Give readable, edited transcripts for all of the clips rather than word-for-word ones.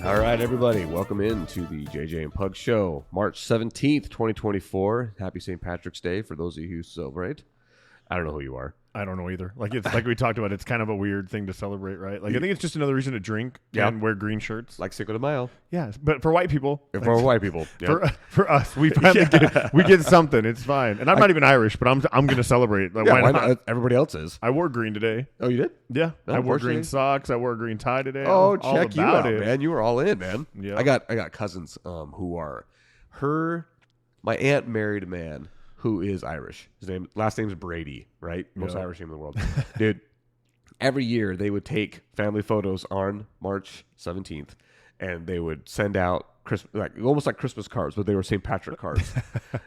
All right, everybody, welcome into the JJ and Pug Show, March 17th, 2024. Happy St. Patrick's Day for those of you who celebrate. I don't know who you are. I don't know either. Like, it's like we talked about, it's kind of a weird thing to celebrate, right? Like, I think it's just another reason to drink and wear green shirts. Like Cinco de Mayo. Yeah, but for white people. For white people. Yep. For us, we finally get something. It's fine. And I'm not even Irish, but I'm going to celebrate. Like, why not? Everybody else is. I wore green today. Oh, you did? Yeah. I wore green socks. I wore a green tie today. Oh, check you out, man. You were all in, man. Yeah. I got cousins who are my aunt married a man who is Irish. Last name's Brady, right? Most Irish name in the world. Dude, every year they would take family photos on March 17th and they would send out almost like Christmas cards, but they were St. Patrick cards.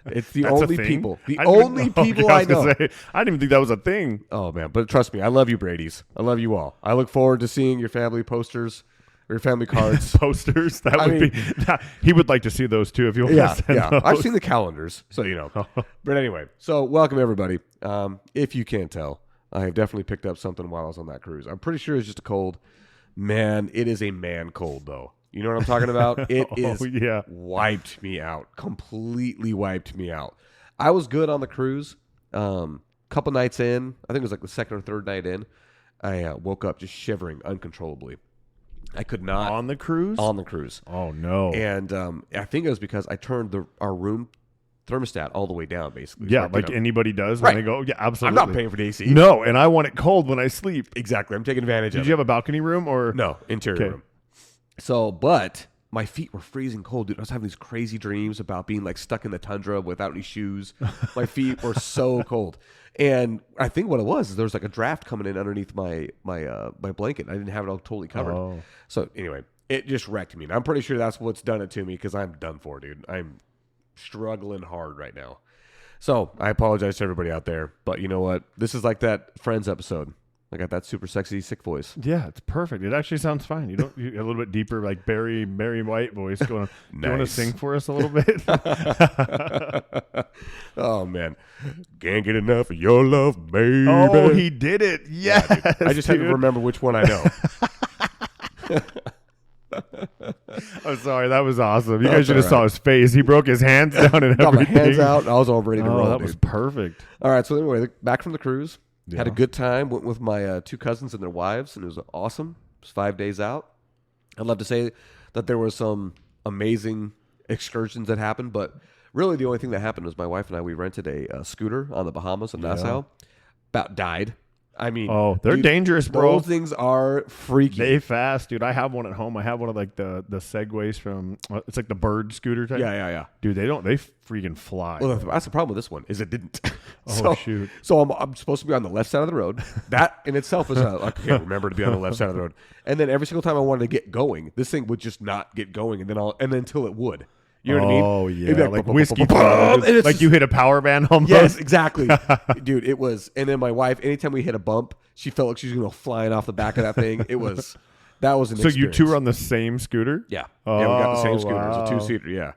It's the only people. I know. I didn't even think that was a thing. Oh, man. But trust me, I love you, Brady's. I love you all. I look forward to seeing your family posters. Your family cards. Posters. He would like to see those too if you want to send those. I've seen the calendars, so you know. But anyway, so welcome everybody. If you can't tell, I have definitely picked up something while I was on that cruise. I'm pretty sure it's just a cold. Man, it is a man cold though. You know what I'm talking about? It wiped me out. Completely wiped me out. I was good on the cruise. Couple nights in, I think it was like the second or third night in, I woke up just shivering uncontrollably. I could not. On the cruise? On the cruise. Oh, no. And I think it was because I turned our room thermostat all the way down, basically. Yeah, like anybody does when they go. Yeah, absolutely. I'm not paying for the AC. No, and I want it cold when I sleep. Exactly. I'm taking advantage of it. Did you have a balcony room or? No, interior room. So, but my feet were freezing cold, dude. I was having these crazy dreams about being like stuck in the tundra without any shoes. My feet were so cold. And I think what it was is there was like a draft coming in underneath my blanket. I didn't have it all totally covered. Oh. So anyway, it just wrecked me. And I'm pretty sure that's what's done it to me because I'm done for, dude. I'm struggling hard right now. So I apologize to everybody out there. But you know what? This is like that Friends episode. I got that super sexy sick voice. Yeah, it's perfect. It actually sounds fine. You a little bit deeper, like Barry White voice going. Nice. Do you want to sing for us a little bit? Oh man, can't get enough of your love, baby. Oh, he did it. Yes, yeah, I just had to remember which one I know. I'm sorry, that was awesome. You guys should have saw his face. He broke his hands down and got everything. My hands out, and I was all ready to roll. That was perfect. All right, so anyway, back from the cruise. Yeah. Had a good time. Went with my two cousins and their wives, and it was awesome. It was 5 days out. I'd love to say that there were some amazing excursions that happened, but really the only thing that happened was my wife and I, we rented a scooter on the Bahamas in Nassau. About died. I mean, they're dangerous, bro. Those things are freaky. They fast, dude. I have one at home. I have one of like the Segways from. It's like the bird scooter type. Yeah. Dude, they freaking fly. Well, that's the problem with this one is it didn't. Shoot. So I'm supposed to be on the left side of the road. That in itself is I can't remember to be on the left side of the road. And then every single time I wanted to get going, this thing would just not get going, and then until it would. You know what I mean? Oh, yeah. Like whiskey throttle. Like you hit a power band almost. Yes, exactly. Dude, it was. And then my wife, anytime we hit a bump, she felt like she was going to go flying off the back of that thing. That was an experience. So you two were on the same scooter? Yeah. Yeah, we got the same scooter. Wow. It was a two-seater, yeah.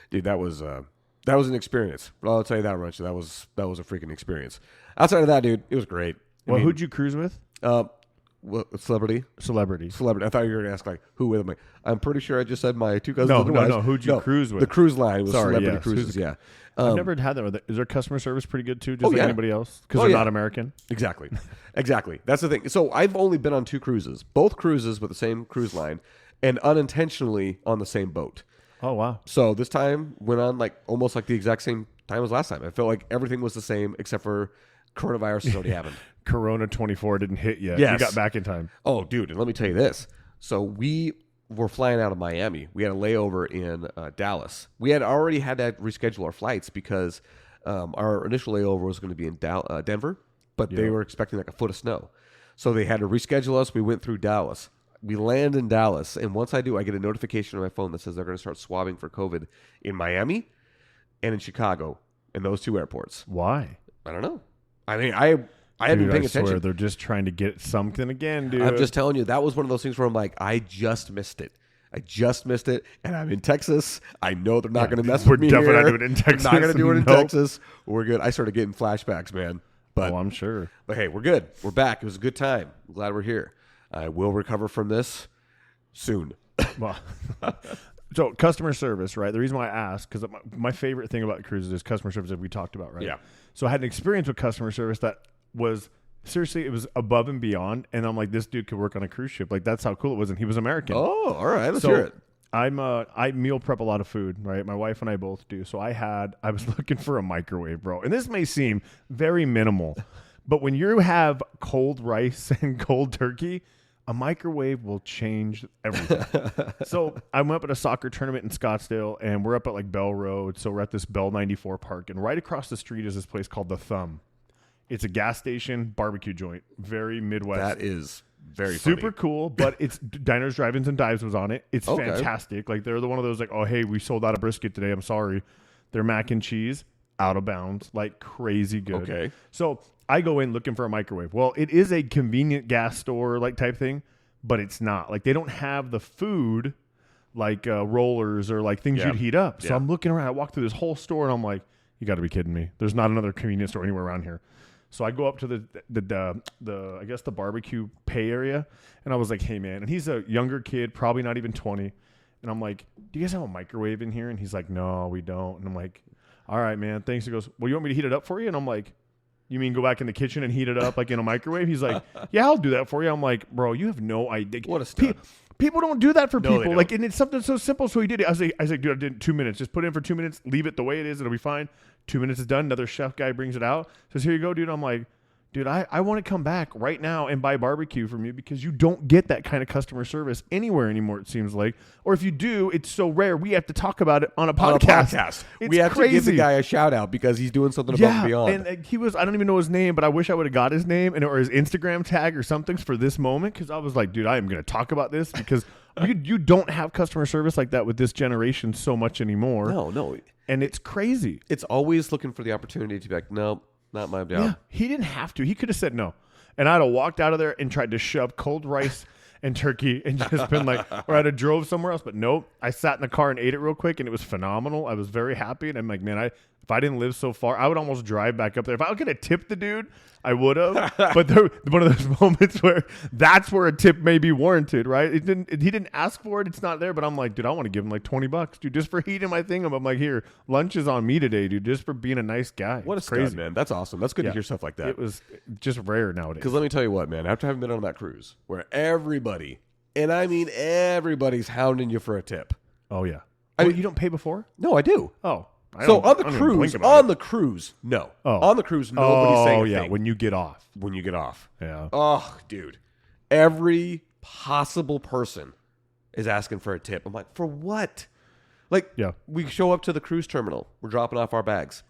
Dude, that was an experience. I'll tell you that much. That was a freaking experience. Outside of that, dude, it was great. Who'd you cruise with? Celebrity. I thought you were going to ask, like, who with me? I'm pretty sure I just said my two cousins. No. Who'd you cruise with? The cruise line was Celebrity Cruises, yeah. I've never had that. Is their customer service pretty good, too, just like anybody else? Because they're not American? Exactly. That's the thing. So I've only been on two cruises. Both cruises with the same cruise line and unintentionally on the same boat. Oh, wow. So this time went on like almost like the exact same time as last time. I felt like everything was the same except for coronavirus has already happened. Corona 24 didn't hit yet. Yes. You got back in time. Oh, dude. And let me tell you this. So we were flying out of Miami. We had a layover in Dallas. We had already had to reschedule our flights because our initial layover was going to be in Denver, but they were expecting like a foot of snow. So they had to reschedule us. We went through Dallas. We land in Dallas. And once I do, I get a notification on my phone that says they're going to start swabbing for COVID in Miami and in Chicago in those two airports. Why? I don't know. I mean, I hadn't been paying attention. Swear they're just trying to get something again, dude. I'm just telling you, that was one of those things where I'm like, I just missed it. And I'm in Texas. I know they're not going to mess with me. We're definitely not doing it in Texas. We're not going to do it in Texas. We're good. I started getting flashbacks, man. But, I'm sure. But hey, we're good. We're back. It was a good time. I'm glad we're here. I will recover from this soon. Well, so customer service, right? The reason why I asked, because my favorite thing about cruises is customer service that we talked about, right? Yeah. So I had an experience with customer service that was seriously, it was above and beyond. And I'm like, this dude could work on a cruise ship. Like, that's how cool it was. And he was American. Oh, all right. Let's hear it. I meal prep a lot of food, right? My wife and I both do. So I was looking for a microwave, bro. And this may seem very minimal, but when you have cold rice and cold turkey, a microwave will change everything. So I went up at a soccer tournament in Scottsdale, and we're up at like Bell Road. So we're at this Bell 94 park, and right across the street is this place called The Thumb. It's a gas station barbecue joint, very Midwest. That is very super funny. cool, but it's Diners, Drive-Ins, and Dives was on it. It's fantastic. Like, they're the one of those like, oh, hey, we sold out of brisket today. I'm sorry. Their mac and cheese, out of bounds, like crazy good. Okay. So I go in looking for a microwave. Well, it is a convenient gas store like type thing, but it's not. Like, they don't have the food like rollers or like things you'd heat up. So I'm looking around. I walk through this whole store, and I'm like, you got to be kidding me. There's not another convenience store anywhere around here. So I go up to the I guess the barbecue pay area, and I was like, hey, man. And he's a younger kid, probably not even 20. And I'm like, do you guys have a microwave in here? And he's like, no, we don't. And I'm like, all right, man, thanks. He goes, well, you want me to heat it up for you? And I'm like, you mean go back in the kitchen and heat it up like in a microwave? He's like, yeah, I'll do that for you. I'm like, bro, you have no idea. What a stud. People don't do that for No, people. Like, and it's something so simple. So he did it. I was like, dude, I did it in 2 minutes. Just put it in for 2 minutes. Leave it the way it is. It'll be fine. 2 minutes is done. Another chef guy brings it out. Says, here you go, dude. I'm like, dude, I want to come back right now and buy barbecue from you, because you don't get that kind of customer service anywhere anymore, it seems like. Or if you do, it's so rare, we have to talk about it on a podcast. We have to give the guy a shout out because he's doing something above and beyond. And he was, I don't even know his name, but I wish I would have got his name or his Instagram tag or something for this moment, because I was like, dude, I am going to talk about this, because you don't have customer service like that with this generation so much anymore. No. And it's crazy. It's always looking for the opportunity to be like, no, not my job. Yeah, he didn't have to. He could have said no. And I'd have walked out of there and tried to shove cold rice and turkey and just been like, or I'd have drove somewhere else. But nope. I sat in the car and ate it real quick, and it was phenomenal. I was very happy. And I'm like, man, if I didn't live so far, I would almost drive back up there. If I could have tipped the dude, I would have. But one of those moments where that's where a tip may be warranted, right? He didn't ask for it. It's not there. But I'm like, dude, I want to give him like $20, dude, just for heating my thing. I'm like, here, lunch is on me today, dude, just for being a nice guy. What a stud, man. That's awesome. That's good to hear stuff like that. It was just rare nowadays. Because let me tell you what, man, after having been on that cruise where everybody, and I mean everybody's hounding you for a tip. Oh, yeah. I mean, you don't pay before? No, I do. Oh. So on the cruise, no. Oh. On the cruise, nobody's saying a thing. Oh, yeah, when you get off. Yeah. Oh, dude. Every possible person is asking for a tip. I'm like, for what? Like, we show up to the cruise terminal. We're dropping off our bags.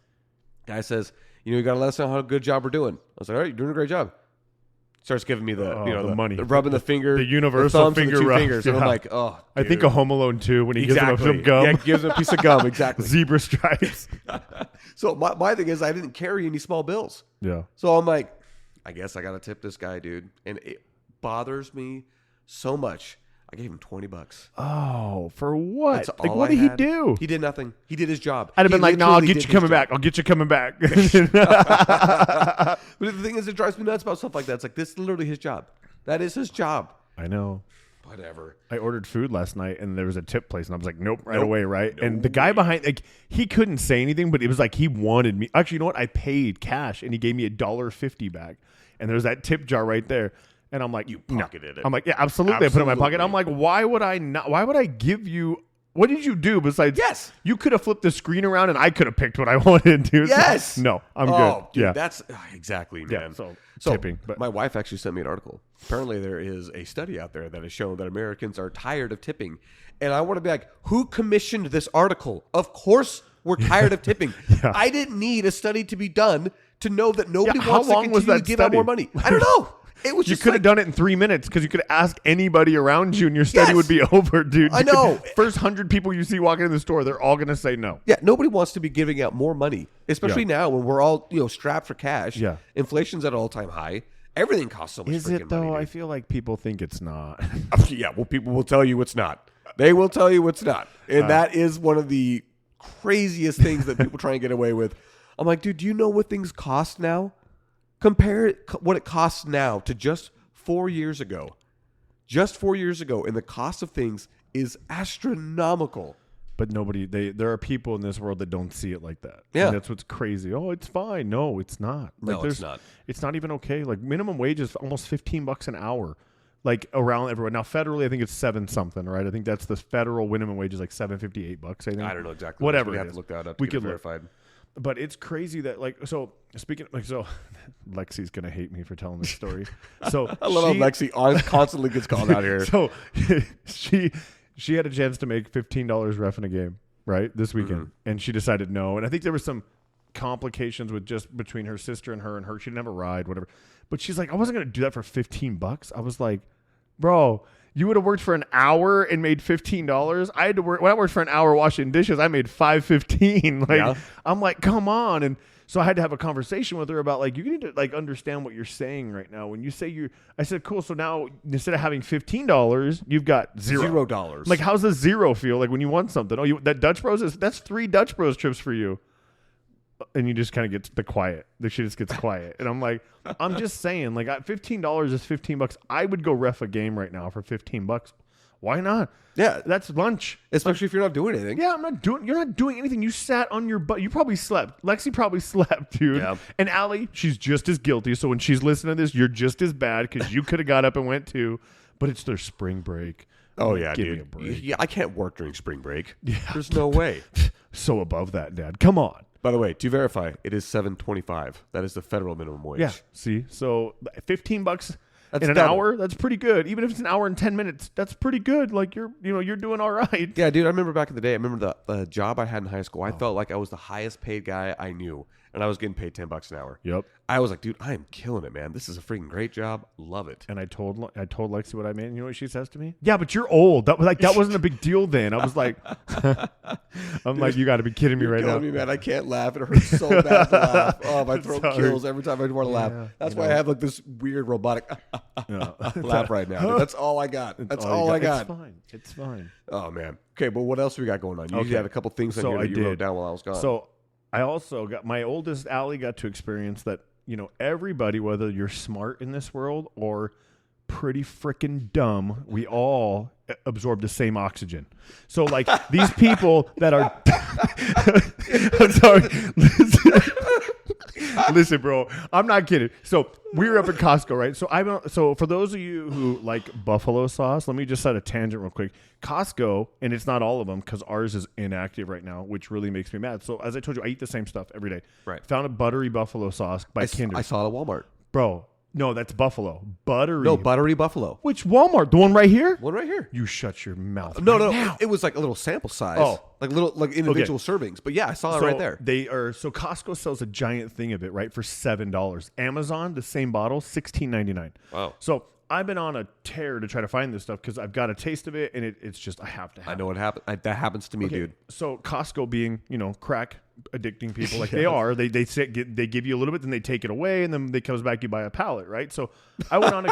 Guy says, you got to let us know how good job we're doing. I was like, all right, you're doing a great job. Starts giving me the money, rubbing the finger, the universal finger rub. Fingers, and I'm like, oh, dude. I think of Home Alone 2 when he gives him some gum. Yeah, gives him a piece of gum, exactly. Zebra stripes. So my thing is, I didn't carry any small bills. Yeah. So I'm like, I guess I got to tip this guy, dude, and it bothers me so much. I gave him $20. Oh, for what? That's like, all what I did he had. do? He did nothing. He did his job. I'd have been like, no, I'll get you coming back. I'll get you coming back. But the thing is, it drives me nuts about stuff like that. It's like, this is literally his job. That is his job. I know. Whatever. I ordered food last night, and there was a tip place, and I was like, nope, right away, right? And the guy behind, like, he couldn't say anything, but it was like he wanted me. Actually, you know what? I paid cash, and he gave me $1.50 back. And there's that tip jar right there. And I'm like, you pocketed it. I'm like, yeah, absolutely. I put it in my pocket. I'm like, why would I not? Why would I give you? What did you do besides? Yes. You could have flipped the screen around, and I could have picked what I wanted, dude. Yes. No, I'm good. Dude, yeah. That's exactly, man. Yeah, So tipping. But my wife actually sent me an article. Apparently, there is a study out there that has shown that Americans are tired of tipping. And I want to be like, who commissioned this article? Of course we're tired of tipping. Yeah. I didn't need a study to be done to know that nobody how wants to long was continue that to give out study? more money. I don't know. It was you just could have done it in 3 minutes because you could ask anybody around you, and your study would be over, dude. I know. First 100 people you see walking in the store, they're all going to say no. Yeah, nobody wants to be giving out more money, especially now when we're all strapped for cash. Yeah. Inflation's at an all-time high. Everything costs so much. Is it though? Money, I feel like people think it's not. Yeah, well, people will tell you it's not. They will tell you it's not, and that is one of the craziest things that people try and get away with. I'm like, dude, do you know what things cost now? Compare what it costs now to just 4 years ago. Just 4 years ago, and the cost of things is astronomical. But there are people in this world that don't see it like that. Yeah. And that's what's crazy. Oh, it's fine. No, it's not. Like, No, it's not. It's not even okay. Like minimum wage is almost $15 an hour. Like around everywhere. Now federally, I think it's 7 something, right? I think that's the federal minimum wage is like $7.58. I think. I don't know exactly. Whatever. We have to look that up. We could verified. But it's crazy that so Lexi's gonna hate me for telling this story. So I love how Lexi constantly gets called out here. So she had a chance to make $15 reffing a game, right, this weekend, and she decided no. And I think there was some complications with just between her sister and her. She didn't have a ride, whatever. But she's like, I wasn't gonna do that for $15. I was like, bro, you would have worked for an hour and made $15. I had to work when I worked for an hour washing dishes. I made $5.15. Like, yeah. I'm like, come on. And so I had to have a conversation with her about like, you need to like understand what you're saying right now. When you say I said, cool. So now instead of having $15, you've got $0. Like, how's the zero feel? Like when you want something? Oh, that Dutch Bros that's 3 Dutch Bros trips for you. And you just kind of get the quiet. She just gets quiet. And I'm like, I'm just saying, like, $15 is $15. I would go ref a game right now for $15. Why not? Yeah. That's lunch. Especially if you're not doing anything. Yeah, you're not doing anything. You sat on your butt. You probably slept. Lexi probably slept, dude. Yeah. And Allie, she's just as guilty. So when she's listening to this, you're just as bad because you could have got up and went too. But it's their spring break. Oh, yeah, Give dude. me a break. Yeah, I can't work during spring break. Yeah. There's no way. So above that, Dad. Come on. By the way, to verify, it is $7.25. That is the federal minimum wage. Yeah. See, so $15 that's in an double. hour. That's pretty good. Even if it's an hour and 10 minutes, that's pretty good. Like you're doing all right. Yeah, dude. I remember back in the day. I remember the job I had in high school. I felt like I was the highest paid guy I knew, and I was getting paid $10 an hour. Yep. I was like, dude, I am killing it, man. This is a freaking great job. Love it. And I told Lexi what I made. You know what she says to me? Yeah, but you're old. That wasn't a big deal then. I was like, I'm like, you got to be kidding me right now. Me, man. I can't laugh. It hurts so bad to laugh. Oh, my throat kills every time I want to laugh. That's why I have like this weird robotic laugh right now. Dude. That's all I got. That's all I got. It's fine. Oh man. Okay, but what else we got going on? You had a couple things on here that you wrote down while I was gone. So I also got my oldest Allie got to experience that. Everybody, whether you're smart in this world or pretty freaking dumb, we all absorb the same oxygen. So, like, these people that are... I'm sorry. Listen, bro. I'm not kidding. So, we were up at Costco, right? So for those of you who like buffalo sauce, let me just set a tangent real quick. Costco, and it's not all of them because ours is inactive right now, which really makes me mad. So, as I told you, I eat the same stuff every day. Right. Found a buttery buffalo sauce by Kinder. I saw it at Walmart. Bro, no, that's Buffalo. Buttery Buffalo. Which Walmart? The one right here? One right here. You shut your mouth. No. Now. It was like a little sample size. Oh. Like individual servings. But yeah, I saw it right there. So Costco sells a giant thing of it, right, for $7. Amazon, the same bottle, $16.99. Wow. So I've been on a tear to try to find this stuff because I've got a taste of it, and it's just I have to have it. I know what happened. That happens to me, dude. So Costco being, crack addicting people like they are, they give you a little bit, then they take it away, and then they comes back, you buy a pallet, right? So I went on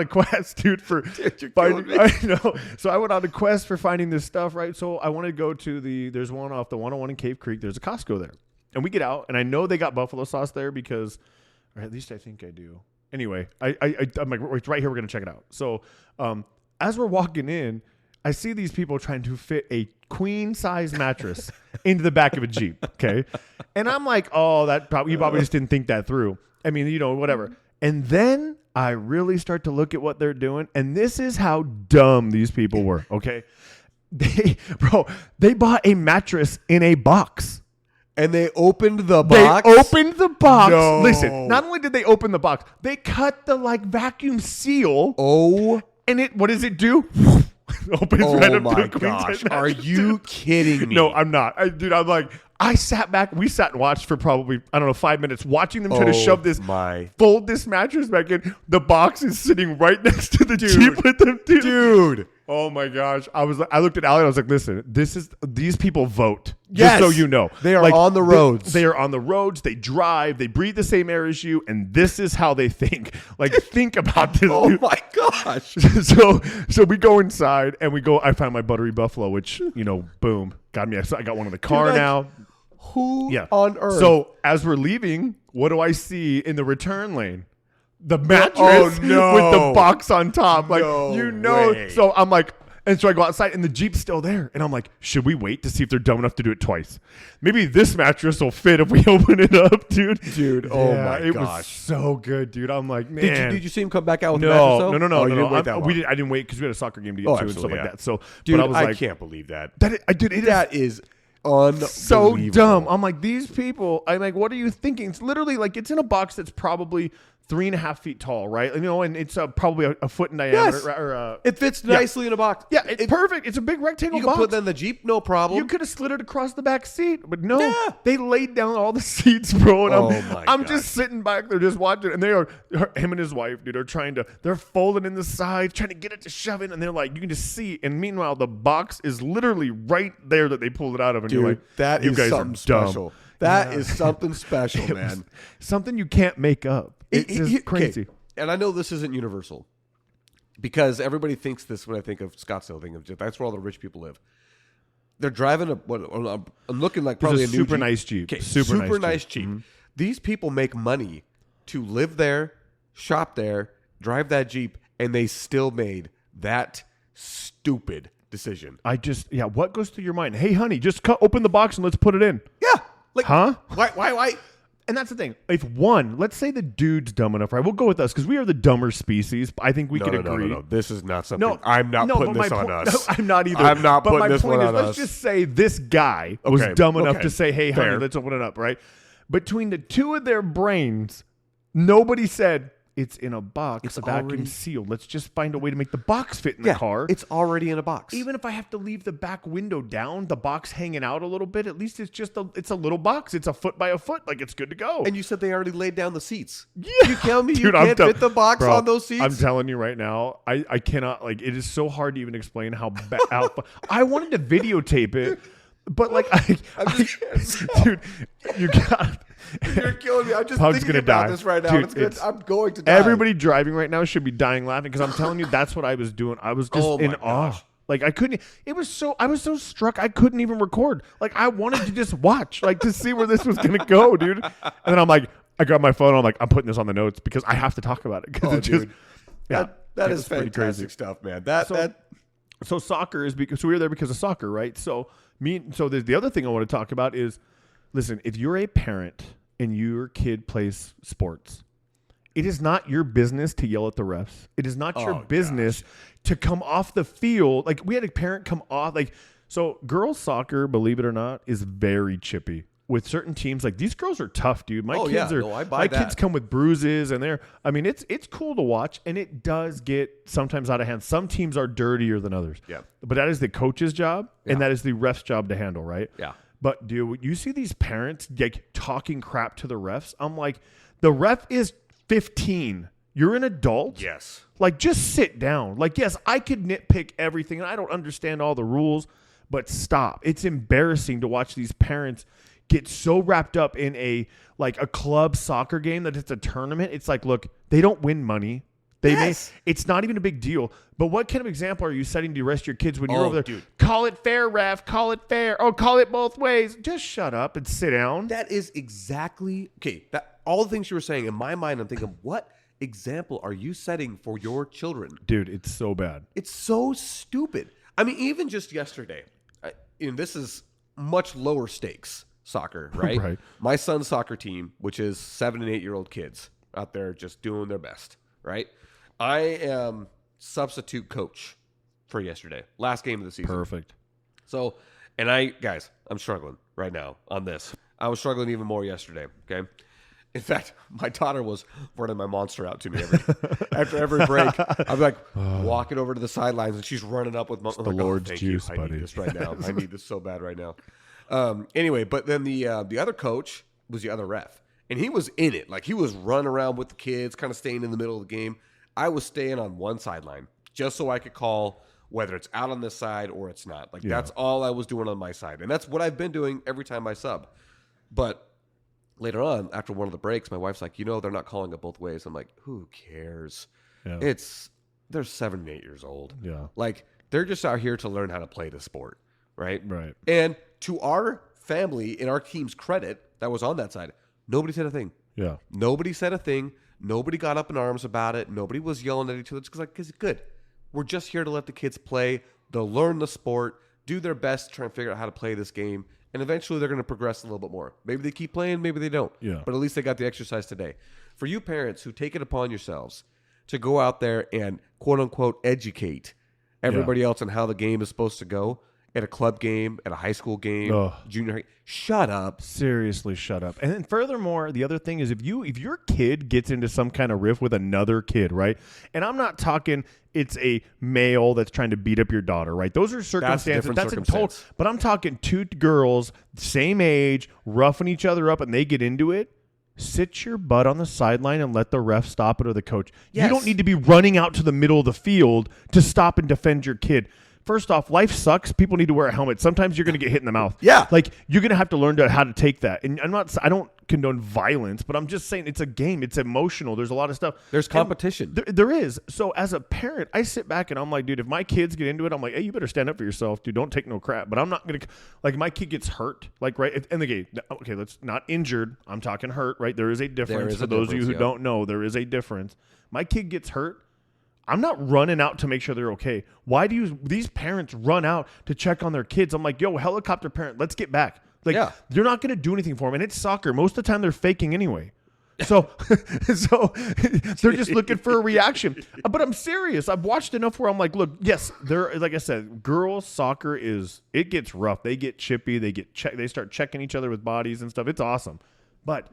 a quest, dude, for finding. I know. So I went on a quest for finding this stuff, right? So I wanted to go to there's one off the 101 in Cave Creek. There's a Costco there, and we get out, and I know they got buffalo sauce there because, or at least I think I do. Anyway, I'm like, it's right here. We're going to check it out. So as we're walking in, I see these people trying to fit a queen-size mattress into the back of a Jeep, okay? And I'm like, oh, you probably just didn't think that through. I mean, whatever. And then I really start to look at what they're doing, and this is how dumb these people were, okay? They bought a mattress in a box. And they opened the box? No. Listen, not only did they open the box, they cut the vacuum seal. Oh. And what does it do? Opens right up to a queen size mattress. Are you kidding me? No, I'm not. I'm like, I sat back. We sat and watched for probably, 5 minutes, watching them try to fold this mattress back in. The box is sitting right next to the Jeep with them, dude. Oh my gosh. I looked at Allie and I was like, listen, these people vote. Yes. Just so you know. They are on the roads. They are on the roads. They drive. They breathe the same air as you. And this is how they think. Think about this. Oh my gosh. So we go inside and I found my buttery buffalo, which, boom, got me. So I got one in the car now. Who on earth? So as we're leaving, what do I see in the return lane? The mattress with the box on top. No way. So I'm like, And so I go outside and the Jeep's still there. And I'm like, should we wait to see if they're dumb enough to do it twice? Maybe this mattress will fit if we open it up, dude. Dude, oh my gosh. It was so good, dude. I'm like, man. Did you see him come back out with the mattress though? No. Oh, you didn't wait that long. I didn't wait because we had a soccer game to get to and stuff like that. So, dude, but I was like, I can't believe that. That is unbelievable. So dumb. I'm like, these people, I'm like, what are you thinking? It's literally like, it's in a box that's probably 3.5 feet tall, right? You know, and it's probably a foot in diameter. Yes. Or, it fits nicely in a box. Yeah, it's perfect. It's a big rectangle box. You can put that in the Jeep, no problem. You could have slid it across the back seat, but no. Yeah. They laid down all the seats, bro. And I'm just sitting back there just watching. And him and his wife, dude, they're folding in the side, trying to get it to shove in. And they're like, you can just see. And meanwhile, the box is literally right there that they pulled it out of. And dude, you're like, that you is guys something are dumb. special. That is something special, man. Something you can't make up. It's just crazy. Okay. And I know this isn't universal because everybody thinks this when I think of Scottsdale. That's where all the rich people live. They're driving I'm looking like probably a new super nice Jeep. Okay, super nice Jeep. Mm-hmm. These people make money to live there, shop there, drive that Jeep, and they still made that stupid decision. What goes through your mind? Hey, honey, just open the box and let's put it in. Yeah. Like, huh? Why? And that's the thing. If let's say the dude's dumb enough, right? We'll go with us because we are the dumber species. I think we can agree. No. This is not something. No, I'm not putting this on us. No, I'm not either. I'm not putting this one on us. Let's just say this guy was dumb enough to say, hey, honey, let's open it up, right? Between the two of their brains, nobody said, it's in a box. It's vacuum sealed. Let's just find a way to make the box fit in the car. It's already in a box. Even if I have to leave the back window down, the box hanging out a little bit, at least it's a little box. It's a foot by a foot. Like, it's good to go. And you said they already laid down the seats. Yeah. You tell me you can't fit the box on those seats? I'm telling you right now, I cannot, like, it is so hard to even explain how I wanted to videotape it, but like, dude, you got You're killing me. I'm just Pug's thinking gonna about die. this right now. Dude, I'm going to die. Everybody driving right now should be dying laughing because I'm telling you, that's what I was doing. I was just in awe. Like, I couldn't. I was so struck. I couldn't even record. Like, I wanted to just watch, like, to see where this was gonna go, dude. And then I'm like, I got my phone. I'm like, I'm putting this on the notes because I have to talk about it because that is fantastic stuff, man. So soccer is because we were there because of soccer, right? So there's the other thing I want to talk about is, listen, if you're a parent and your kid plays sports, it is not your business to yell at the refs. It is not your business to come off the field. Like, we had a parent come off. Like, so girls soccer, believe it or not, is very chippy with certain teams. Like, these girls are tough, dude. My kids come with bruises and it's cool to watch, and it does get sometimes out of hand. Some teams are dirtier than others. Yeah. But that is the coach's job and that is the ref's job to handle, right? Yeah. But dude, you see these parents like talking crap to the refs. I'm like, the ref is 15. You're an adult. Yes. Like, just sit down. Like, yes, I could nitpick everything and I don't understand all the rules, but stop. It's embarrassing to watch these parents get so wrapped up in a club soccer game that it's a tournament. It's like, look, they don't win money. It's not even a big deal. But what kind of example are you setting to arrest your kids when you're over there? Dude. Call it fair, ref. Call it fair. Oh, call it both ways. Just shut up and sit down. That is exactly all the things you were saying. In my mind, I'm thinking, what example are you setting for your children? Dude, it's so bad. It's so stupid. I mean, even just yesterday, this is much lower stakes soccer, right? Right. My son's soccer team, which is 7 and 8 year old kids out there just doing their best, right? I am substitute coach for yesterday, last game of the season. Perfect. So, I'm struggling right now on this. I was struggling even more yesterday. Okay. In fact, my daughter was running my monster out to me after every break. I'm like walking over to the sidelines, and she's running up with the Lord's juice, buddy. I need this right now. I need this so bad right now. Anyway, but then the other coach was the other ref, and he was in it. Like, he was running around with the kids, kind of staying in the middle of the game. I was staying on one sideline just so I could call whether it's out on this side or it's not. Like, that's all I was doing on my side. And that's what I've been doing every time I sub. But later on, after one of the breaks, my wife's like, they're not calling it both ways. I'm like, who cares? Yeah. They're 7 and 8 years old. Yeah. Like, they're just out here to learn how to play the sport. Right. Right. And to our family, in our team's credit, that was on that side, nobody said a thing. Yeah. Nobody said a thing. Nobody got up in arms about it. Nobody was yelling at each other. It's because it's good. We're just here to let the kids play They'll learn the sport, do their best to try and figure out how to play this game, and eventually they're going to progress a little bit more. Maybe they keep playing, maybe they don't. Yeah. But at least they got the exercise today. For you parents who take it upon yourselves to go out there and quote-unquote educate everybody else on how the game is supposed to go at a club game, at a high school game, junior high, shut up. Seriously, shut up. And then furthermore, the other thing is if your kid gets into some kind of riff with another kid, right? And I'm not talking it's a male that's trying to beat up your daughter, right? Those are circumstances. That's a total. But I'm talking two girls, same age, roughing each other up, and they get into it. Sit your butt on the sideline and let the ref stop it or the coach. Yes. You don't need to be running out to the middle of the field to stop and defend your kid. First off, life sucks. People need to wear a helmet. Sometimes you're going to get hit in the mouth. Yeah. Like, you're going to have to learn how to take that. And I don't condone violence, but I'm just saying it's a game. It's emotional. There's a lot of stuff. There's competition. There is. So as a parent, I sit back and I'm like, dude, if my kids get into it, I'm like, hey, you better stand up for yourself, dude. Don't take no crap. But I'm not going to, like, my kid gets hurt, like, right in the game. Okay, let's not injured. I'm talking hurt, right? There is a difference. For those of you who don't know, there is a difference. My kid gets hurt. I'm not running out to make sure they're okay. Why do these parents run out to check on their kids? I'm like, yo, helicopter parent, let's get back. Like, you're not going to do anything for them. And it's soccer. Most of the time they're faking anyway. So they're just looking for a reaction. But I'm serious. I've watched enough where I'm like, look, yes, like I said, girls soccer it gets rough. They get chippy. They start checking each other with bodies and stuff. It's awesome. But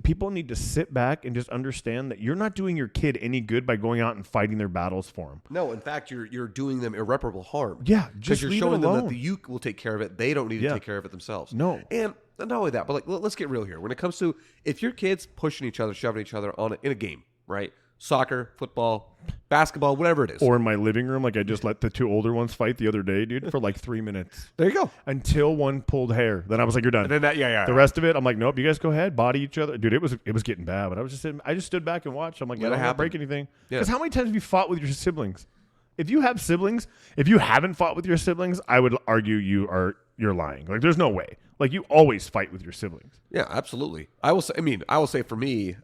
people need to sit back and just understand that you're not doing your kid any good by going out and fighting their battles for them. No, in fact, you're doing them irreparable harm. Yeah, because you're showing them that the youth will take care of it. They don't need to take care of it themselves. No, and not only that, but like let's get real here. When it comes to if your kids pushing each other, shoving each other in a game, right? Soccer, football, basketball, whatever it is. Or in my living room, like I just let the two older ones fight the other day, dude, for like 3 minutes. There you go. Until one pulled hair. Then I was like, you're done. And then the rest of it, I'm like, nope, you guys go ahead, body each other. Dude, it was getting bad, but I just stood back and watched. I'm like, I don't want to break anything. Because how many times have you fought with your siblings? If you have siblings, if you haven't fought with your siblings, I would argue you're lying. Like, there's no way. Like, you always fight with your siblings. Yeah, absolutely. I will say for me,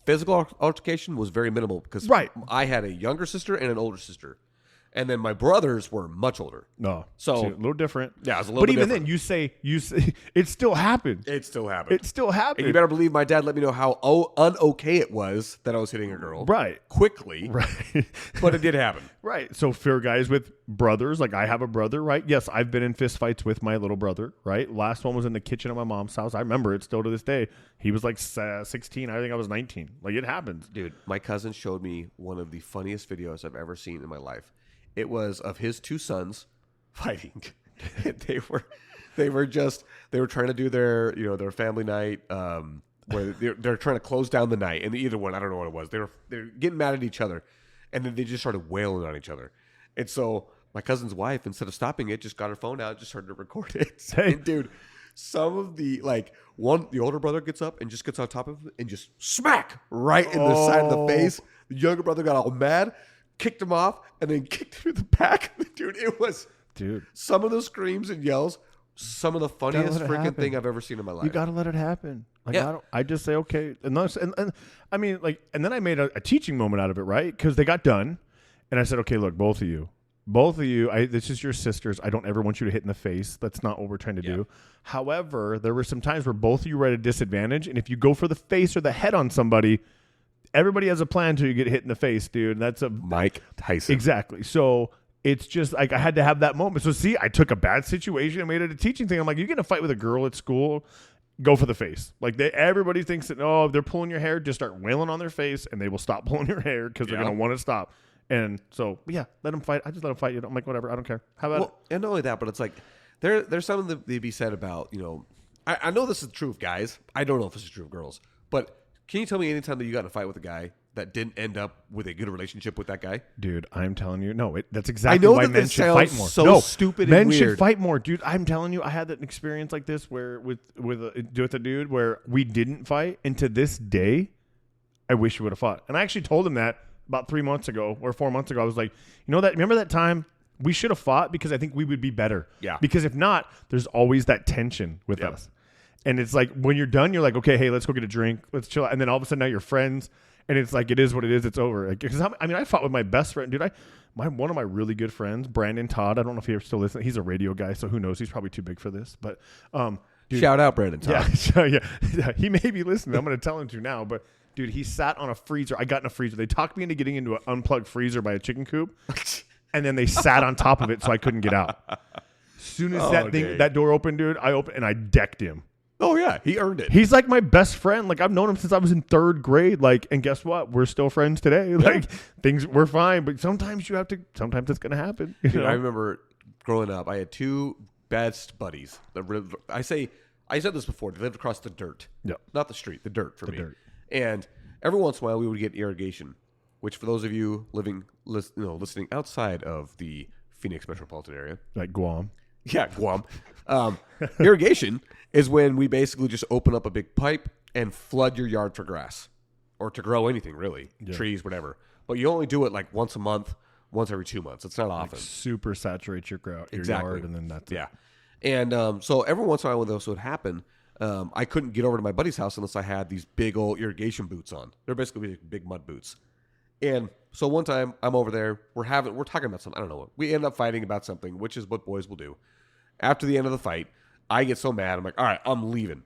physical altercation was very minimal because I had a younger sister and an older sister. And then my brothers were much older. No. So a little different. Yeah, it was a little bit different. But even then, you say it still happened. It still happened. And you better believe my dad let me know how un-okay it was that I was hitting a girl. Right. Quickly. Right. But it did happen. Right. So for guys with brothers, like I have a brother, right? Yes, I've been in fist fights with my little brother, right? Last one was in the kitchen at my mom's house. I remember it still to this day. He was like 16. I think I was 19. Like, it happens. Dude, my cousin showed me one of the funniest videos I've ever seen in my life. It was of his two sons fighting. they were trying to do their family night where they're trying to close down the night, and either one, I don't know what it was. They're getting mad at each other, and then they just started wailing on each other. And so my cousin's wife, instead of stopping it, just got her phone out and just started to record it. And dude, some of the the older brother gets up and just gets on top of it and just smack right in the side of the face. The younger brother got all mad, kicked him off, and then kicked through the back. Dude, it was some of the screams and yells, some of the funniest freaking thing I've ever seen in my life. You gotta let it happen. Like, I just say okay, and I mean, like, and then I made a teaching moment out of it, right? Because they got done, and I said, okay, look, both of you, this is your sisters. I don't ever want you to hit in the face. That's not what we're trying to do. However, there were some times where both of you were at a disadvantage, and if you go for the face or the head on somebody, everybody has a plan until you get hit in the face, dude. That's Mike Tyson. Exactly. So it's just like I had to have that moment. So see, I took a bad situation and made it a teaching thing. I'm like, you're going to fight with a girl at school, go for the face. Like, everybody thinks that, they're pulling your hair, just start wailing on their face, and they will stop pulling your hair because they're going to want to stop. And so, let them fight. I just let them fight. I'm like, whatever, I don't care. How about it? And not only that, but it's like there's something to be said about, I know this is true of guys. I don't know if this is true of girls, but can you tell me any time that you got in a fight with a guy that didn't end up with a good relationship with that guy? Dude, I'm telling you, no. That's exactly why men should fight more. So stupid. Men and weird. should fight more, dude. I'm telling you, I had an experience like this where with a dude where we didn't fight, and to this day, I wish we would have fought. And I actually told him that about 3 months ago or 4 months ago. I was like, remember that time we should have fought because I think we would be better. Yeah. Because if not, there's always that tension with us. And it's like when you're done, you're like, okay, hey, let's go get a drink. Let's chill. And then all of a sudden now you're friends. And it's like, it is what it is. It's over. Like, 'cause I fought with my best friend. Dude, one of my really good friends, Brandon Todd. I don't know if he ever still listens. He's a radio guy, so who knows? He's probably too big for this. But dude, shout out Brandon Todd. Yeah, he may be listening. I'm going to tell him to now. But dude, he sat on a freezer. I got in a freezer. They talked me into getting into an unplugged freezer by a chicken coop. And then they sat on top of it so I couldn't get out. As soon as that door opened, dude, I opened and I decked him. Oh, yeah. He earned it. He's like my best friend. Like, I've known him since I was in 3rd grade. Like, and guess what? We're still friends today. Like, we're fine. But sometimes sometimes it's going to happen. You know? I remember growing up, I had 2 best buddies. I said this before. They lived across the dirt. Yep. Not the street, the dirt for me. Dirt. And every once in a while, we would get irrigation, which for those of you listening outside of the Phoenix metropolitan area. Like Guam. Yeah, Guam. Irrigation is when we basically just open up a big pipe and flood your yard for grass or to grow anything, really. Yeah. Trees, whatever. But you only do it like once a month, once every 2 months. It's not often. Super saturate your yard, and then that's it. And so every once in a while when this would happen, I couldn't get over to my buddy's house unless I had these big old irrigation boots on. They're basically big mud boots. And so one time I'm over there, we're talking about something. I don't know what. We end up fighting about something, which is what boys will do. After the end of the fight, I get so mad. I'm like, all right, I'm leaving.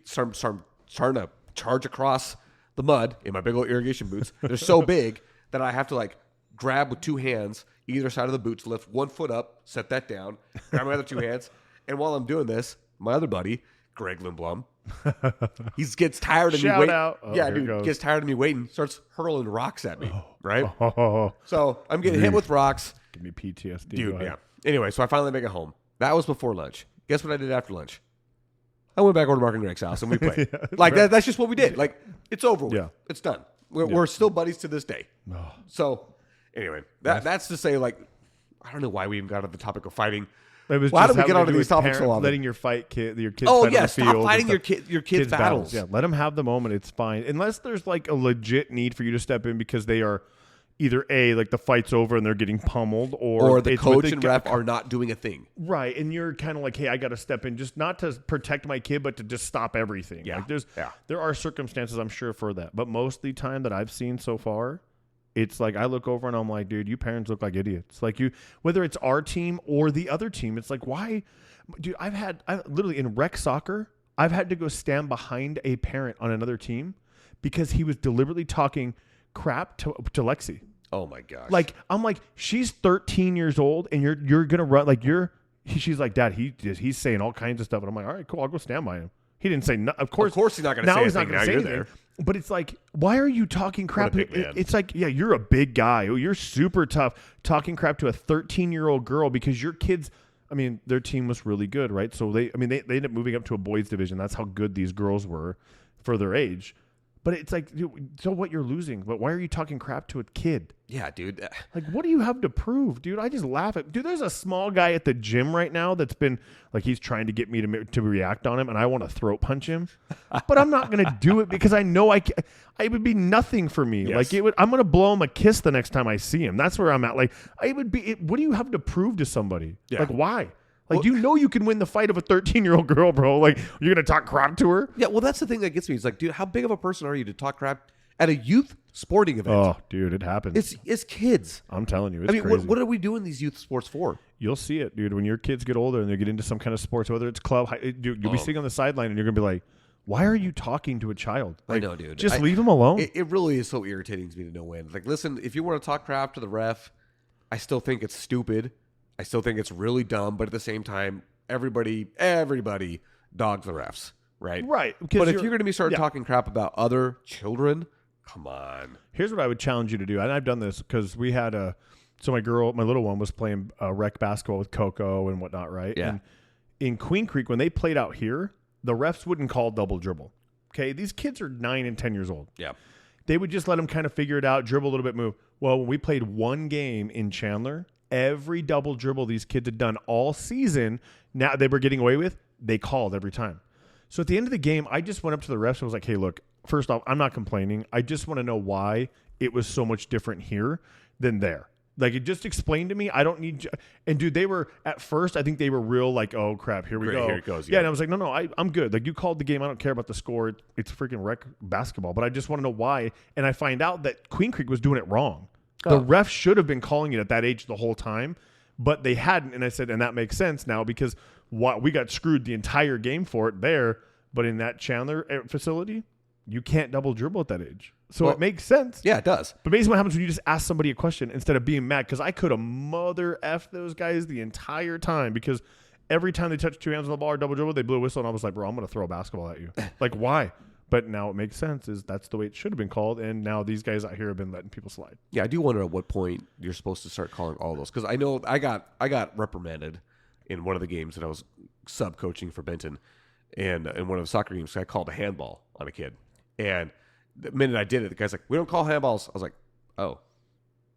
Starting to charge across the mud in my big old irrigation boots. They're so big that I have to like grab with 2 hands either side of the boots, lift 1 foot up, set that down, grab my other 2 hands. And while I'm doing this, my other buddy, Greg Lindblom, he gets tired of me waiting. Out. Oh, yeah, dude, gets tired of me waiting, starts hurling rocks at me, right? So I'm getting hit with rocks. Give me PTSD. Dude, yeah. Anyway, so I finally make it home. That was before lunch. Guess what I did after lunch? I went back over to Mark and Greg's house and we played. That's just what we did. Like, it's over with. Yeah. It's done. We're still buddies to this day. Oh. So, anyway, that's to say, like, I don't know why we even got on the topic of fighting. It was how did we get onto these topics so often? Letting your kids Oh, fight yeah, on the stop field fighting your kids' battles. Yeah, let them have the moment. It's fine. Unless there's, like, a legit need for you to step in because they are either A, like the fight's over and they're getting pummeled, or the coach and ref are not doing a thing. Right, and you're kind of like, hey, I got to step in, just not to protect my kid, but to just stop everything. Yeah, like there are circumstances, I'm sure, for that. But most of the time that I've seen so far, it's like I look over and I'm like, dude, you parents look like idiots. Like whether it's our team or the other team, it's like, why? Dude, I literally in rec soccer, I've had to go stand behind a parent on another team because he was deliberately talking crap to Lexi. Oh my gosh. Like, I'm like, she's 13 years old and you're going to run like she's like, Dad, he's saying all kinds of stuff. And I'm like, all right, cool. I'll go stand by him. He didn't say no. Of course he's not going to say anything. Now you're there. But it's like, why are you talking crap? It's like, yeah, you're a big guy. Oh, you're super tough talking crap to a 13-year-old girl because your kids, I mean, their team was really good, right? So they ended up moving up to a boys division. That's how good these girls were for their age. But it's like, dude, so what, you're losing. But why are you talking crap to a kid? Yeah, dude. Like, what do you have to prove, dude? I just laugh at... Dude, there's a small guy at the gym right now that's been... Like, he's trying to get me to react on him, and I want to throat punch him. But I'm not going to do it because I know it would be nothing for me. Yes. Like, I'm going to blow him a kiss the next time I see him. That's where I'm at. Like, what do you have to prove to somebody? Yeah. Like, why? Like, you know you can win the fight of a 13-year-old girl, bro. Like, you're going to talk crap to her? Yeah, well, that's the thing that gets me. It's like, dude, how big of a person are you to talk crap at a youth sporting event? Oh, dude, it happens. It's kids. I'm telling you, it's crazy. What are we doing these youth sports for? You'll see it, dude. When your kids get older and they get into some kind of sports, whether it's club, you'll be sitting on the sideline and you're going to be like, why are you talking to a child? Like, I know, dude. Just leave them alone. It really is so irritating to me to no end. Like, listen, if you want to talk crap to the ref, I still think it's stupid. I still think it's really dumb. But at the same time, everybody dogs the refs, right? Right. But if you're going to be talking crap about other children, come on. Here's what I would challenge you to do. And I've done this because we had so my little one was playing rec basketball with Coco and whatnot, right? Yeah. And in Queen Creek, when they played out here, the refs wouldn't call double dribble. Okay. These kids are 9 and 10 years old. Yeah. They would just let them kind of figure it out, dribble a little bit, move. Well, when we played one game in Chandler, every double dribble these kids had done all season, now they were getting away with, they called every time. So at the end of the game, I just went up to the refs and was like, hey, look, first off, I'm not complaining. I just want to know why it was so much different here than there. Like, it just explained to me. I don't need. And dude, they were at first. I think they were real like, oh crap, here we go. Here it goes. Yeah, and I was like, no, I'm good. Like, you called the game. I don't care about the score. It's freaking rec basketball. But I just want to know why. And I find out that Queen Creek was doing it wrong. The ref should have been calling it at that age the whole time, but they hadn't. And I said, and that makes sense now because we got screwed the entire game for it there. But in that Chandler facility, you can't double dribble at that age. So it makes sense. Yeah, it does. But basically what happens when you just ask somebody a question instead of being mad, because I could have mother F those guys the entire time because every time they touched two hands on the ball or double dribble, they blew a whistle, and I was like, bro, I'm going to throw a basketball at you. Like, why? But now it makes sense. That's the way it should have been called, and now these guys out here have been letting people slide. Yeah, I do wonder at what point you're supposed to start calling all those, because I know I got reprimanded in one of the games that I was sub-coaching for Benton, and in one of the soccer games, I called a handball on a kid, and the minute I did it, the guy's like, we don't call handballs. I was like, oh,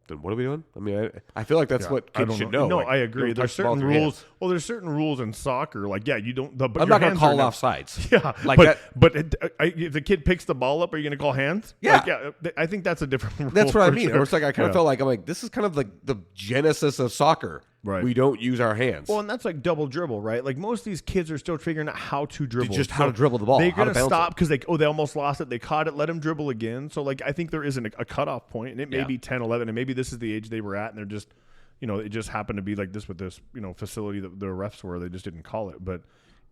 then what are we doing? I mean, I feel like that's what kids should know. No, like, I agree. There's certain rules. Well, there's certain rules in soccer. Like, yeah, you don't. I'm not going to call offsides. Yeah, like but if the kid picks the ball up, are you going to call hands? Yeah. Like, yeah. I think that's a different rule. That's what I mean. Sure. It's like I kind of felt like I'm like, this is kind of like the genesis of soccer. Right. We don't use our hands. Well, and that's like double dribble, right? Like, most of these kids are still figuring out how to dribble. Just how to dribble the ball. They're going to stop because they almost lost it. They caught it, let them dribble again. So, like, I think there isn't a cutoff point, and it may be 10, 11, and maybe this is the age they were at, and they're just, it just happened to be like this with this, facility that the refs were. They just didn't call it. But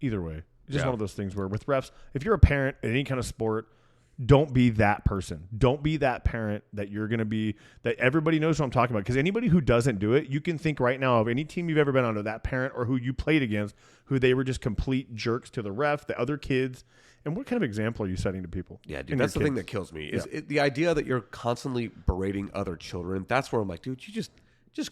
either way, it's just one of those things where with refs, if you're a parent in any kind of sport, don't be that person. Don't be that parent that you're going to be, that everybody knows what I'm talking about. Because anybody who doesn't do it, you can think right now of any team you've ever been on, of that parent or who you played against, who they were just complete jerks to the ref, the other kids. And what kind of example are you setting to people? Yeah, dude, that's the thing that kills me. Is the idea that you're constantly berating other children. That's where I'm like, dude, you just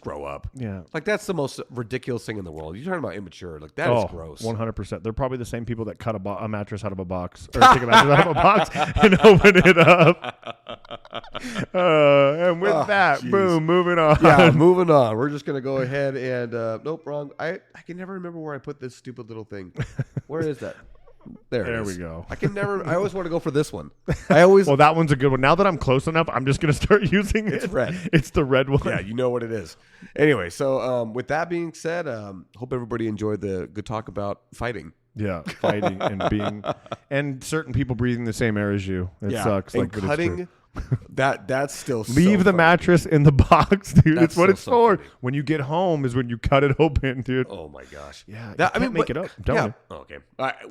grow up. Yeah. Like, that's the most ridiculous thing in the world. You're talking about immature. Like, that is gross. 100%. They're probably the same people that cut a mattress out of a box, or take a mattress out of a box and open it up. And with that, boom, moving on. Yeah, moving on. We're just going to go ahead and, nope, wrong. I can never remember where I put this stupid little thing. Where is that? There we go. I always want to go for this one. Well, that one's a good one. Now that I'm close enough, I'm just going to start using it. It's red. It's the red one. Yeah, you know what it is. Anyway, so with that being said, hope everybody enjoyed the good talk about fighting. Yeah, fighting and being, and certain people breathing the same air as you. It sucks. And like, cutting, that's still leave the mattress in the box, dude. It's what it's for. Funny. When you get home is when you cut it open, dude. Oh my gosh. Yeah, make it up. I'm telling you. Oh, okay.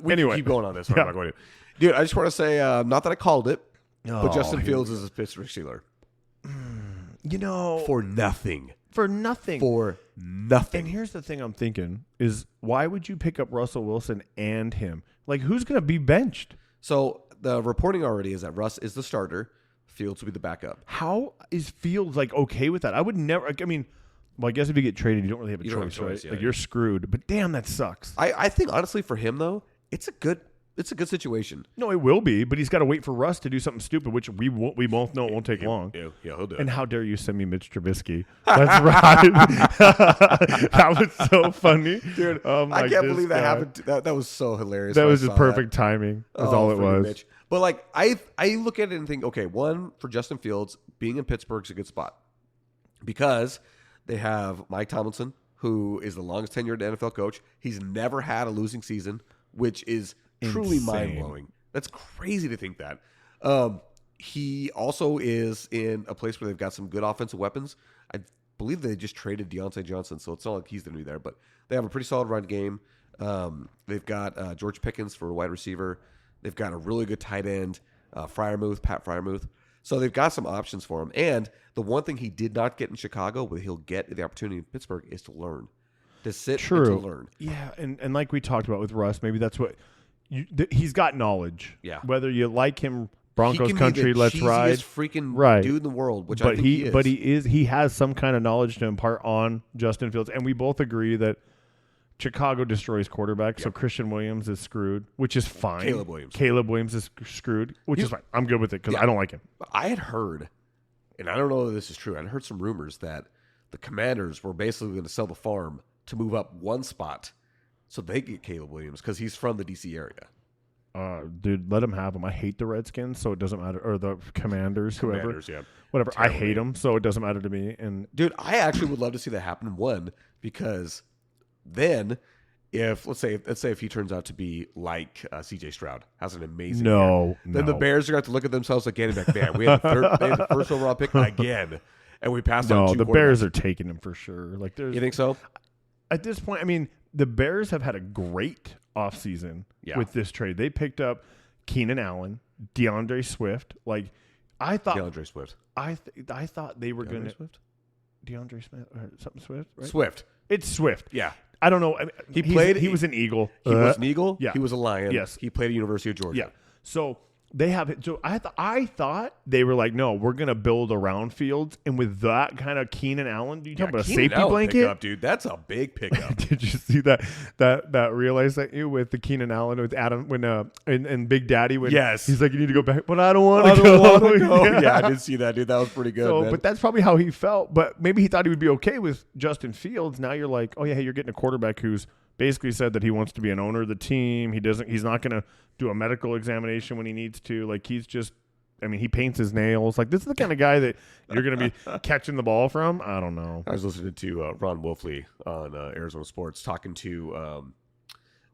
We can keep going on this. I'm not going to. Dude, I just want to say, not that I called it, but Justin Fields is a Pittsburgh Steeler. For nothing. For nothing. For nothing. And here's the thing I'm thinking is, why would you pick up Russell Wilson and him? Like, who's going to be benched? So the reporting already is that Russ is the starter. Fields will be the backup. How is Fields like okay with that? I would never. I mean, well, I guess if you get traded, you don't really have a choice, right? Yeah, like, you're screwed. But damn, that sucks. I think honestly for him though, it's a good situation. No, it will be, but he's got to wait for Russ to do something stupid, which we both know it won't take long. Yeah, he'll do it. And how dare you send me Mitch Trubisky? That's right. That was so funny, dude. I can't believe that happened. That was so hilarious. That was just perfect timing. That's all it was. Mitch. But like, I look at it and think, okay, one, for Justin Fields, being in Pittsburgh is a good spot because they have Mike Tomlinson, who is the longest tenured NFL coach. He's never had a losing season, which is truly mind-blowing. That's crazy to think that. He also is in a place where they've got some good offensive weapons. I believe they just traded Deontay Johnson, so it's not like he's going to be there. But they have a pretty solid run game. They've got George Pickens for a wide receiver. They've got a really good tight end, Pat Freiermuth. So they've got some options for him. And the one thing he did not get in Chicago, but he'll get the opportunity in Pittsburgh, is to learn. To sit and to learn. Yeah, and like we talked about with Russ, maybe that's what he's got knowledge. Yeah. Whether you like him, Broncos country, let's ride. He can be the cheesiest freaking dude in the world, which I think he is. But he has some kind of knowledge to impart on Justin Fields. And we both agree that Chicago destroys quarterbacks, so Christian Williams is screwed, which is fine. Caleb Williams is screwed, which is fine. I'm good with it because I don't like him. I had heard, and I don't know if this is true, I heard some rumors that the Commanders were basically going to sell the farm to move up one spot so they get Caleb Williams because he's from the D.C. area. Dude, let them have them. I hate the Redskins, so it doesn't matter. Or the Commanders, whoever. Yeah. Whatever. Terribly. I hate them, so it doesn't matter to me. And dude, I actually would love to see that happen. One, because then if let's say if he turns out to be like CJ Stroud, has an amazing year, then the Bears are going to have to look at themselves again and be like, man, we had the first overall pick again, and we passed on 2 the Bears are taking him for sure. Like, you think so? At this point, I mean, the Bears have had a great offseason with this trade. They picked up Keenan Allen, DeAndre Swift. Like, I thought DeAndre Swift. I thought they were going to DeAndre Smith or something Swift, right? Swift. It's Swift. Yeah. I don't know. I mean, he was an Eagle. He was an Eagle. Yeah. He was a Lion. Yes. He played at University of Georgia. Yeah. So they have it. So I thought they were like, no, we're gonna build around Fields, and with that kind of Keenan Allen, do you talk about a safety blanket? Pickup, dude, that's a big pickup. Did you see that realize that you with the Keenan Allen with Adam when and Big Daddy when he's like, you need to go back, but I don't want to go. Yeah, I did see that, dude. That was pretty good. So, but that's probably how he felt. But maybe he thought he would be okay with Justin Fields. Now you're like, oh yeah, hey, you're getting a quarterback who's basically said that he wants to be an owner of the team. He's not going to do a medical examination when he needs to. Like, he's just, I mean, he paints his nails. Like, this is the kind of guy that you're going to be catching the ball from. I don't know. I was listening to Ron Wolfley on Arizona Sports talking to,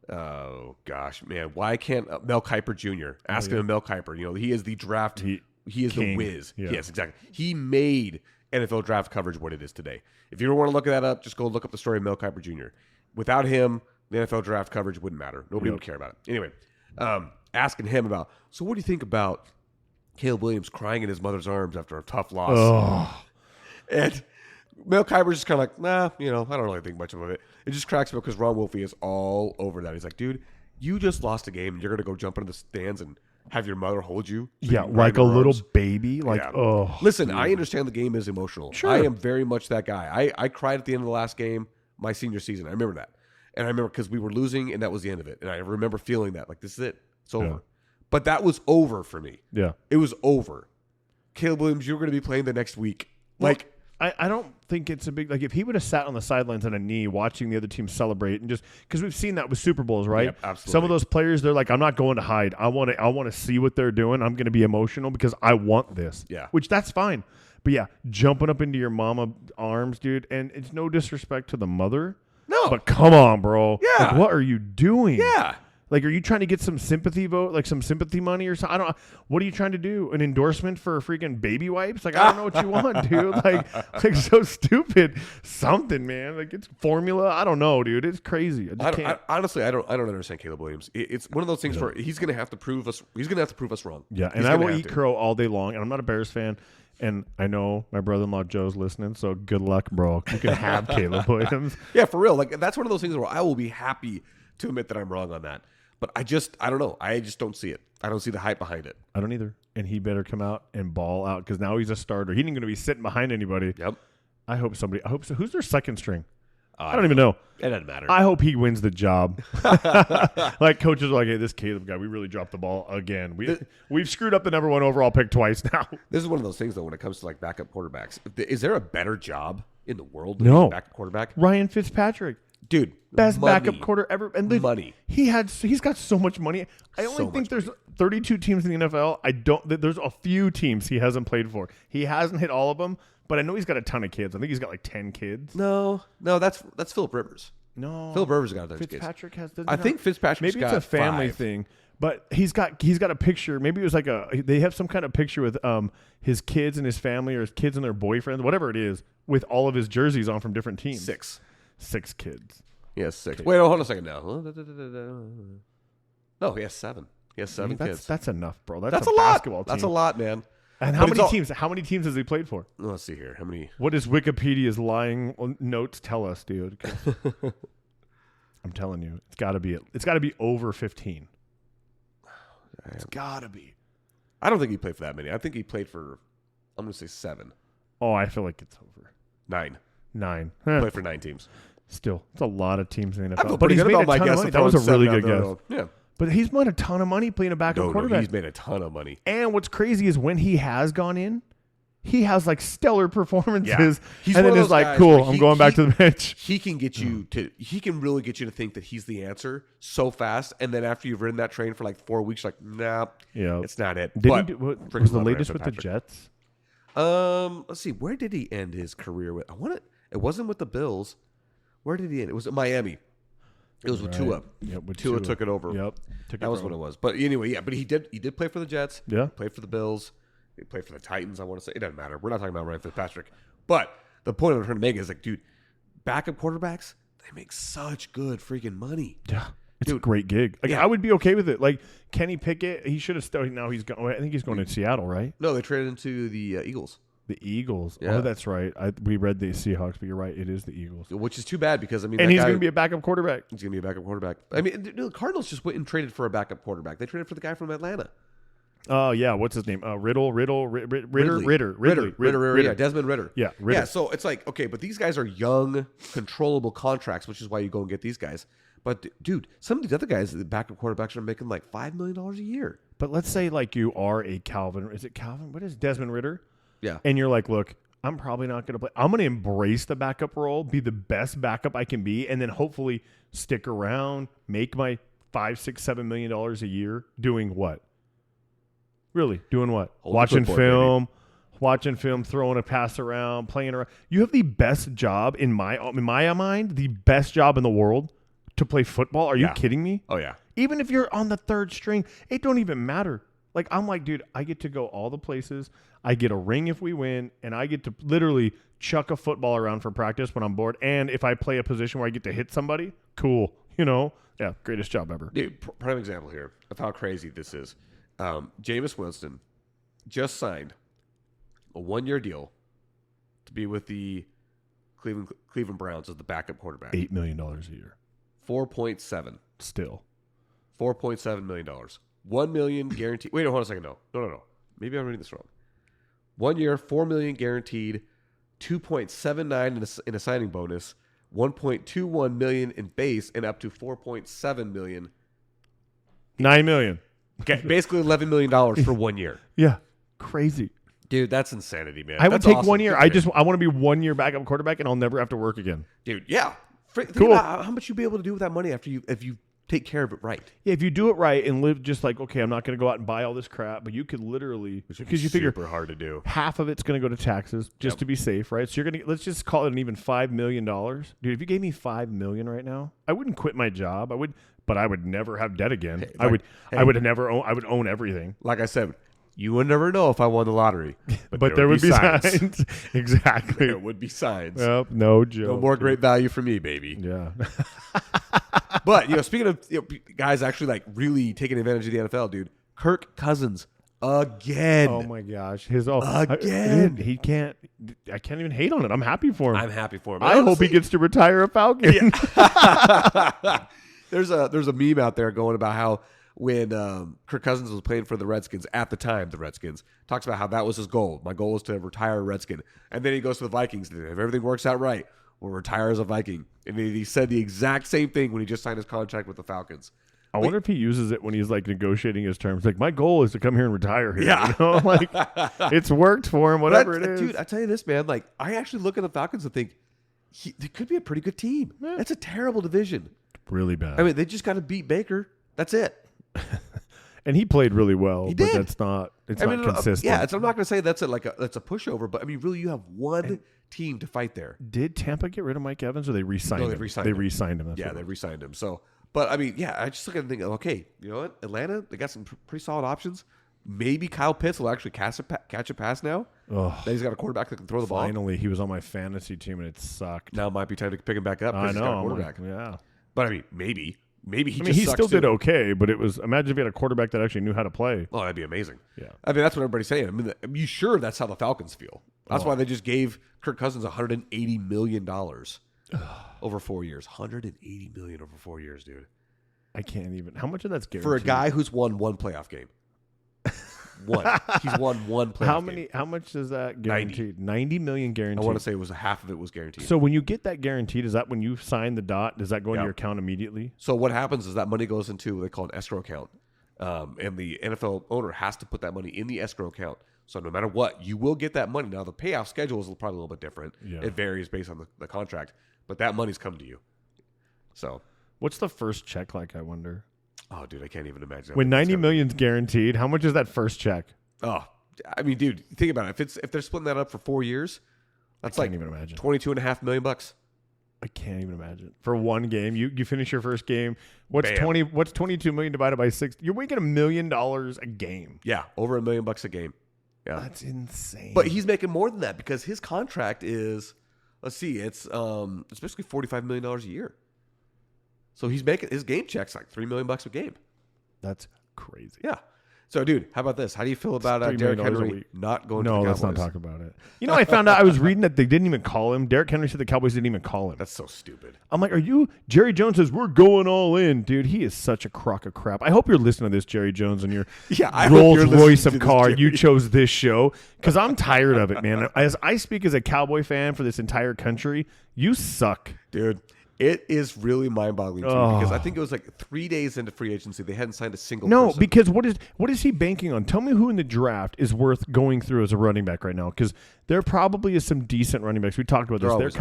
oh gosh, man, why can't Mel Kiper Jr. asking him Mel Kiper? You know, he is the draft. He is king. The whiz. Yeah. Yes, exactly. He made NFL draft coverage what it is today. If you want to look that up, just go look up the story of Mel Kiper Jr. Without him, the NFL draft coverage wouldn't matter. Nobody would care about it. Anyway, asking him about, so what do you think about Caleb Williams crying in his mother's arms after a tough loss? Oh. And Mel Kiper's just kind of like, nah, you know, I don't really think much of it. It just cracks me up because Ron Wolfley is all over that. He's like, dude, you just lost a game and you're going to go jump into the stands and have your mother hold you? Yeah, like a little baby. Like, Listen, I understand the game is emotional. Sure. I am very much that guy. I cried at the end of the last game, my senior season. I remember that. And I remember because we were losing and that was the end of it. And I remember feeling that. Like, this is it. It's over. Yeah. But that was over for me. Yeah. It was over. Caleb Williams, you're going to be playing the next week. Like, I don't think it's a big, like, if he would have sat on the sidelines on a knee watching the other team celebrate and just, because we've seen that with Super Bowls, right? Yep, absolutely. Some of those players, they're like, I'm not going to hide. I want to see what they're doing. I'm going to be emotional because I want this. Yeah. Which that's fine. But yeah, jumping up into your mama arms, dude, and it's no disrespect to the mother. No. But come on, bro. Yeah. Like, what are you doing? Yeah. Like, are you trying to get some sympathy vote, like some sympathy money or something? I don't. What are you trying to do? An endorsement for freaking baby wipes? Like, I don't know what you want, dude. Like so stupid. Something, man. Like, it's formula. I don't know, dude. It's crazy. I just can't. Honestly, I don't understand Caleb Williams. It's one of those things where he's going to have to prove us. He's going to have to prove us wrong. Yeah, and I will eat crow all day long. And I'm not a Bears fan. And I know my brother-in-law Joe's listening, so good luck, bro. You can have Caleb Williams. Yeah, for real. Like, that's one of those things where I will be happy to admit that I'm wrong on that. But I don't know. I just don't see it. I don't see the hype behind it. I don't either. And he better come out and ball out because now he's a starter. He ain't going to be sitting behind anybody. Yep. I hope so. Who's their second string? I don't even know. It doesn't matter. I hope he wins the job. Like, coaches are like, hey, this Caleb guy, we really dropped the ball again. We've screwed up the number 1 overall pick twice now. This is one of those things, though, when it comes to, like, backup quarterbacks. Is there a better job in the world than No. backup quarterback? Ryan Fitzpatrick. Dude, best money. backup quarter ever. And money. He's got so much money. I only think there's 32 teams in the NFL. There's a few teams he hasn't played for. He hasn't hit all of them, but I know he's got a ton of kids. I think he's got like 10 kids. No, that's Phillip Rivers. No, Phillip Rivers got a ton of kids. Fitzpatrick has. I think Fitzpatrick's maybe it's a family thing, but he's got a picture. Maybe it was like they have some kind of picture with his kids and his family or his kids and their boyfriends, whatever it is, with all of his jerseys on from different teams. 6 kids. Yes, 6. Okay. Wait, hold on a second now. No, he has 7. He has 7 kids. That's enough, bro. That's a lot. Basketball team. That's a lot, man. And how many teams? How many teams has he played for? Let's see here. How many? What does Wikipedia's lying notes tell us, dude? I'm telling you, it's got to be over 15. It's got to be. I don't think he played for that many. I think he played for, I'm going to say 7. Oh, I feel like it's over. 9. Played for 9 teams. Still, it's a lot of teams in the NFL. I feel pretty good about my guess. That was a really good guess. Yeah. But he's made a ton of money playing a backup quarterback. He's made a ton of money. And what's crazy is when he has gone in, he has like stellar performances. Yeah. He's and one then of it's those like, guys cool, where I'm going back to the bench. He can get you to. He can really get you to think that he's the answer so fast, and then after you've ridden that train for like 4 weeks, like, nah, it's not it. What was the latest with the Jets? Let's see. Where did he end his career with? It wasn't with the Bills. Where did he end? It was at Miami. It was with Tua. Yep, Tua took it over. Yep. That was what it was. But anyway, yeah. But he did play for the Jets. Yeah. Played for the Bills. He played for the Titans. I want to say it doesn't matter. We're not talking about Ryan Fitzpatrick. But the point I'm trying to make is like, dude, backup quarterbacks, they make such good freaking money. Yeah. It's a great gig. Like, I would be okay with it. Like Kenny Pickett, he should have still. Now he's going. I think he's going to Seattle, right? No, they traded into the Eagles. The Eagles. Yeah. Oh, that's right. We read the Seahawks, but you're right. It is the Eagles. Which is too bad because, I mean, and he's going to be a backup quarterback. He's going to be a backup quarterback. I mean, the Cardinals just went and traded for a backup quarterback. They traded for the guy from Atlanta. Oh, yeah. What's his name? Ritter. Yeah, Desmond Ritter. Yeah, Ritter. Yeah, so it's like, okay, but these guys are young, controllable contracts, which is why you go and get these guys. But, dude, some of these other guys, the backup quarterbacks, are making like $5 million a year. But let's say like you are a Calvin. Is it Calvin? What is Desmond Ritter? Yeah. And you're like, look, I'm probably not going to play. I'm going to embrace the backup role, be the best backup I can be, and then hopefully stick around, make my $5, $6, $7 million a year doing what? Really, doing what? Watching film, throwing a pass around, playing around. You have the best job in my mind, the best job in the world to play football. Are you kidding me? Oh, yeah. Even if you're on the third string, it don't even matter. Like, I'm like, dude, I get to go all the places. I get a ring if we win, and I get to literally chuck a football around for practice when I'm bored. And if I play a position where I get to hit somebody, cool. You know? Yeah, greatest job ever. Dude, prime example here of how crazy this is. Jameis Winston just signed a 1-year deal to be with the Cleveland Browns as the backup quarterback. $8 million a year. 4.7. Still. $4.7 million. $1 million guaranteed. Wait, hold on a second. No. Maybe I'm reading this wrong. 1 year, $4 million guaranteed, 2.79 in a signing bonus, 1.21 million in base, and up to 4.7 million. $9 million. Okay, basically $11 million for 1 year. Yeah, crazy, dude. That's insanity, man. I would that's take awesome. 1 year. I want to be 1 year backup quarterback, and I'll never have to work again, dude. Yeah, think cool. about how much you'll be able to do with that money if you take care of it right. Yeah, if you do it right and live just like, okay, I'm not going to go out and buy all this crap, but you could literally, because you figure super hard to do. Half of it's going to go to taxes just to be safe, right? So you're going to, let's just call it an even $5 million. Dude, if you gave me $5 million right now, I wouldn't quit my job. But I would never have debt again. I would own everything. Like I said, you would never know if I won the lottery. But there would be signs. Exactly. There would be signs. Yep, no joke. No more great value for me, baby. Yeah. But, speaking of guys actually like really taking advantage of the NFL, dude, Kirk Cousins again. Oh my gosh. Again. I can't even hate on it. I'm happy for him. I'm happy for him. I hope he gets to retire a Falcon. Yeah. There's a meme out there going about how when Kirk Cousins was playing for the Redskins at the time, the Redskins talks about how that was his goal. My goal was to retire a Redskin. And then he goes to the Vikings. And if everything works out right, we'll retire as a Viking. And he said the exact same thing when he just signed his contract with the Falcons. I wonder if he uses it when he's like negotiating his terms. Like, my goal is to come here and retire here. Yeah. You know? Like, it's worked for him, whatever it is. Dude, I tell you this, man. Like, I actually look at the Falcons and think they could be a pretty good team. Yeah. That's a terrible division. Really bad. I mean, they just got to beat Baker. That's it. And he played really well, he but did. It's not consistent. Yeah, I'm not going to say that's a pushover, but I mean, really, you have one team to fight there. Did Tampa get rid of Mike Evans, or they re-signed him? They re-signed him. Yeah, they re-signed him. So, but I mean, yeah, I just look at it and think, okay, you know what? Atlanta, they got some pretty solid options. Maybe Kyle Pitts will actually catch a pass now. Ugh. That he's got a quarterback that can throw the ball. Finally, he was on my fantasy team, and it sucked. Now it might be time to pick him back up. I know. He's got a quarterback. Yeah. But I mean, maybe he still did okay, but it was, imagine if he had a quarterback that actually knew how to play. Oh, that'd be amazing. Yeah. I mean, that's what everybody's saying. I mean, are you sure that's how the Falcons feel? That's why they just gave Kirk Cousins $180 million over 4 years. $180 million over 4 years, dude. I can't even. How much of that's guaranteed? For a guy who's won one playoff game. One. He's won one playoff game. How much is that guaranteed? 90 million guaranteed. I want to say it was half of it was guaranteed. So when you get that guaranteed, is that when you sign the dot, does that go into your account immediately? So what happens is that money goes into what they call an escrow account. And the NFL owner has to put that money in the escrow account So no matter what, you will get that money. Now, the payoff schedule is probably a little bit different. Yeah. It varies based on the contract, but that money's come to you. So what's the first check like, I wonder? Oh, dude, I can't even imagine. When $90 million's guaranteed, how much is that first check? Oh, I mean, dude, think about it. If they're splitting that up for 4 years, that's like even imagine. $22.5 million. I can't even imagine. For one game, you finish your first game. What's Bam. What's 22 million divided by 6? You're making $1 million a game. Yeah, over $1 million a game. Yeah, that's insane. But he's making more than that because his contract is, let's see, it's basically $45 million a year. So he's making his game checks like $3 million a game. That's crazy. Yeah. So, dude, how about this? How do you feel about Derrick Henry not going to the Cowboys? No, let's not talk about it. You know, I found out, I was reading that they didn't even call him. Derrick Henry said the Cowboys didn't even call him. That's so stupid. I'm like, Jerry Jones says, we're going all in. Dude, he is such a crock of crap. I hope you're listening to this, Jerry Jones, and your Rolls Royce of car. You chose this show because I'm tired of it, man. As I speak as a Cowboy fan for this entire country, you suck. Dude. It is really mind-boggling, too, because I think it was like 3 days into free agency. They hadn't signed a single person. Because what is he banking on? Tell me who in the draft is worth going through as a running back right now, because there probably is some decent running backs. We talked about this.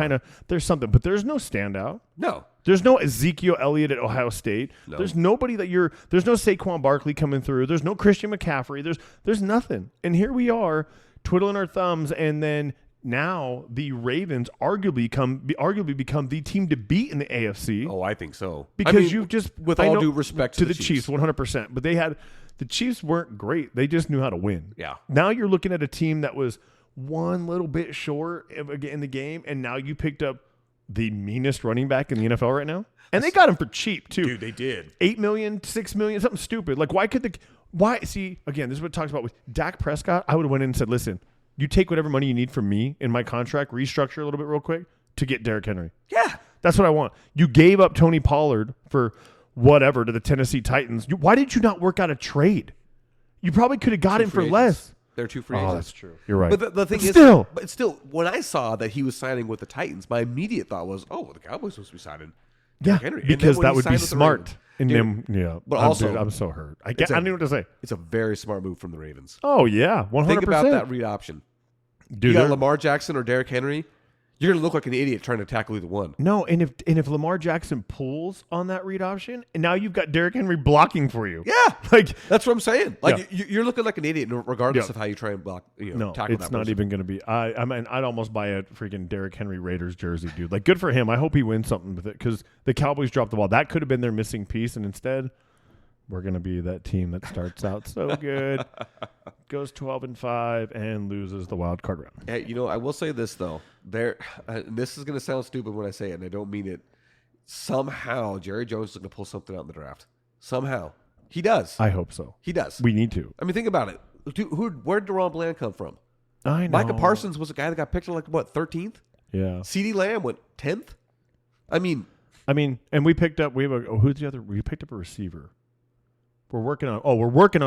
There's something, but there's no standout. No. There's no Ezekiel Elliott at Ohio State. No. There's nobody there's no Saquon Barkley coming through. There's no Christian McCaffrey. There's nothing. And here we are twiddling our thumbs, and then now the Ravens arguably become the team to beat in the AFC. Oh, I think so. Because you've just, with all due respect to the Chiefs, 100%. But the Chiefs weren't great. They just knew how to win. Yeah. Now you're looking at a team that was one little bit short in the game, and now you picked up the meanest running back in the NFL right now, and they got him for cheap too. Dude, they did. $8 million, $6 million, something stupid. Like, see, again, this is what it talks about with Dak Prescott. I would have went in and said, listen, you take whatever money you need from me in my contract, restructure a little bit real quick to get Derrick Henry. Yeah. That's what I want. You gave up Tony Pollard for whatever to the Tennessee Titans. Why did you not work out a trade? You probably could have got him for less. They're 2 free agents. Oh, that's true. You're right. But the thing is, still, when I saw that he was signing with the Titans, my immediate thought was, oh, well, the Cowboys supposed to be signing Derrick Henry. Because that would be smart. But also, I'm so hurt. I don't know what to say. It's a very smart move from the Ravens. Oh, yeah, 100%. Think about that read option. Dude, you got Lamar Jackson or Derrick Henry, you're going to look like an idiot trying to tackle either one. No, and if Lamar Jackson pulls on that read option, and now you've got Derrick Henry blocking for you. Yeah, that's what I'm saying. You're looking like an idiot regardless of how you try and block. Tackle that it's not even going to be. I mean, I'd almost buy a freaking Derrick Henry Raiders jersey, dude. Like, good for him. I hope he wins something with it because the Cowboys dropped the ball. That could have been their missing piece, and instead, we're going to be that team that starts out so good, goes 12-5, and loses the wild card round. Hey, I will say this though. This is going to sound stupid when I say it, and I don't mean it. Somehow, Jerry Jones is going to pull something out in the draft. Somehow, he does. I hope so. He does. We need to. I mean, think about it. Dude, where did Deron Bland come from? I know. Micah Parsons was a guy that got picked like 13th. Yeah. CeeDee Lamb went 10th. I mean, and we picked up. Who's the other? We picked up a receiver. We're working on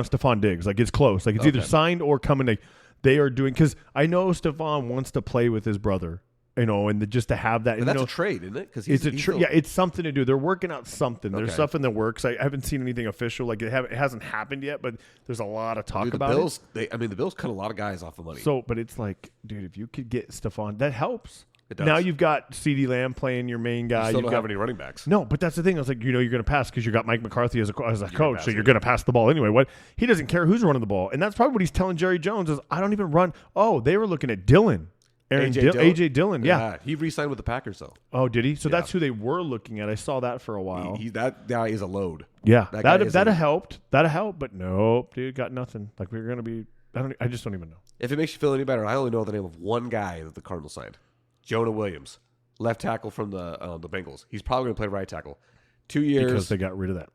Stephon Diggs. Like, it's close. Like, it's either signed or coming. They are doing, because I know Stephon wants to play with his brother, and just to have that. And that's a trade, isn't it? Because it's something to do. They're working out something. There's stuff in the works. I haven't seen anything official. Like, it hasn't happened yet, but there's a lot of talk about it. The Bills cut a lot of guys off of money. So, but it's like, dude, if you could get Stephon, that helps. It does. Now you've got CeeDee Lamb playing your main guy. You still don't have any running backs. No, but that's the thing. I was like, you're going to pass because you got Mike McCarthy as a coach, so you're going to pass the ball anyway. What? He doesn't care who's running the ball, and that's probably what he's telling Jerry Jones is, I don't even run. Oh, they were looking at Dillon. AJ Dillon, yeah. He re-signed with the Packers, though. Oh, did he? So that's who they were looking at. I saw that for a while. That guy is a load. Yeah, that helped. That helped, but nope, dude, got nothing. Like, we're going to be. I just don't even know. If it makes you feel any better, I only know the name of one guy that the Cardinals signed, Jonah Williams. Left tackle from the Bengals. He's probably going to play right tackle. 2 years. Because they got rid of that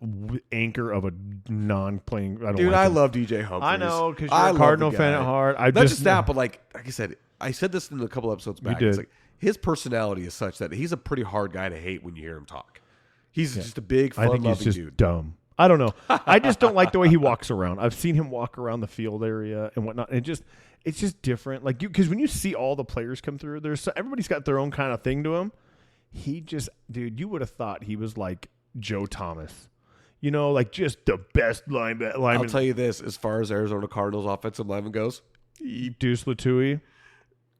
anchor of a non-playing. I love DJ Humphries. I know, because you're a Cardinal fan at heart. Not just that, but like I said, I said this in a couple episodes back. It's like his personality is such that he's a pretty hard guy to hate when you hear him talk. He's just a big, fun-loving dude. I think he's just dumb. I don't know. I just don't like the way he walks around. I've seen him walk around the field area and whatnot. And it's just different. Like, because when you see all the players come through, everybody's got their own kind of thing to him. Dude, you would have thought he was like Joe Thomas. Like just the best lineman. I'll tell you this, as far as Arizona Cardinals offensive lineman goes, Deuce Latui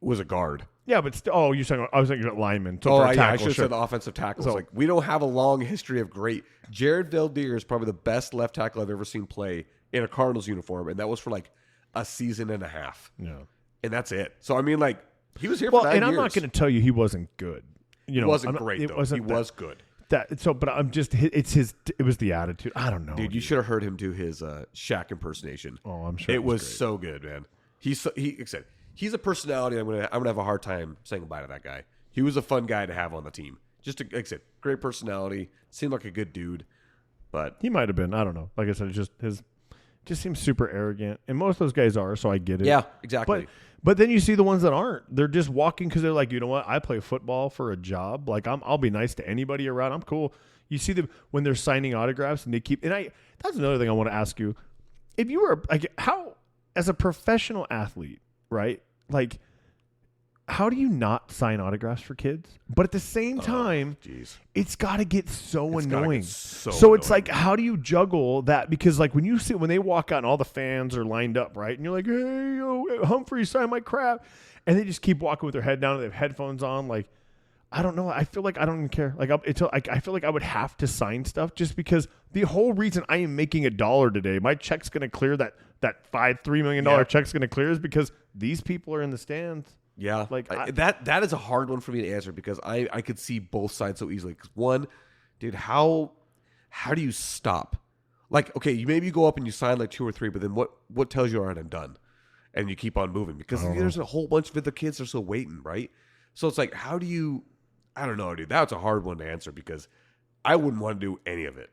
was a guard. Yeah, but you're saying I was thinking lineman. So I should have said the offensive tackles. So, we don't have a long history of great. Jared Veldheer is probably the best left tackle I've ever seen play in a Cardinals uniform, and that was for like a season and a half. Yeah, and that's it. So I mean, like he was here for 9 years. And I'm not going to tell you he wasn't good. He wasn't great though. He was good. But I'm just it was the attitude. I don't know, dude. You should have heard him do his Shaq impersonation. Oh, I'm sure it was so good, man. He's a personality. I'm gonna have a hard time saying goodbye to that guy. He was a fun guy to have on the team. Just like I said, great personality. Seemed like a good dude, but he might have been. I don't know. Like I said, it just seems super arrogant, and most of those guys are. So I get it. Yeah, exactly. But then you see the ones that aren't. They're just walking because they're like, you know what? I play football for a job. Like I'll be nice to anybody around. I'm cool. You see them when they're signing autographs and they keep. And that's another thing I want to ask you. If you were like, how as a professional athlete, right? Like, how do you not sign autographs for kids? But at the same time, it's got to get so annoying. So it's like, how do you juggle that? Because like when they walk out and all the fans are lined up, right? And you're like, hey, Humphrey, sign my crap. And they just keep walking with their head down and they have headphones on. Like, I don't know. I feel like I don't even care. Like I feel like I would have to sign stuff just because the whole reason I am making $1 today, my check's going to clear that $3 million check's going to clear is because these people are in the stands. Yeah, like that is a hard one for me to answer because I could see both sides so easily. Because one, dude, how do you stop? Like, okay, maybe you go up and you sign like 2 or 3, but then what tells you, all right, I'm done, and you keep on moving because there's a whole bunch of other kids that are still waiting, right? So it's like, how do you? I don't know, dude. That's a hard one to answer because I wouldn't want to do any of it.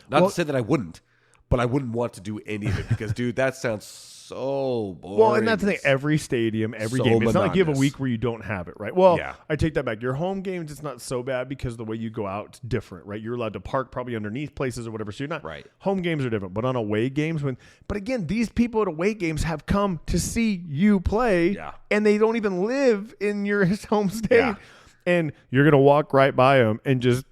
Not to say that I wouldn't, but I wouldn't want to do any of it because, dude, that sounds so boring. Well, and that's the thing. Every stadium, every game. It's not like you have a week where you don't have it, right? Well, I take that back. Your home games, it's not so bad because the way you go out, it's different, right? You're allowed to park probably underneath places or whatever. So you're not right. Home games are different, but on away games, but again, these people at away games have come to see you play, and they don't even live in your home state, and you're gonna walk right by them and just.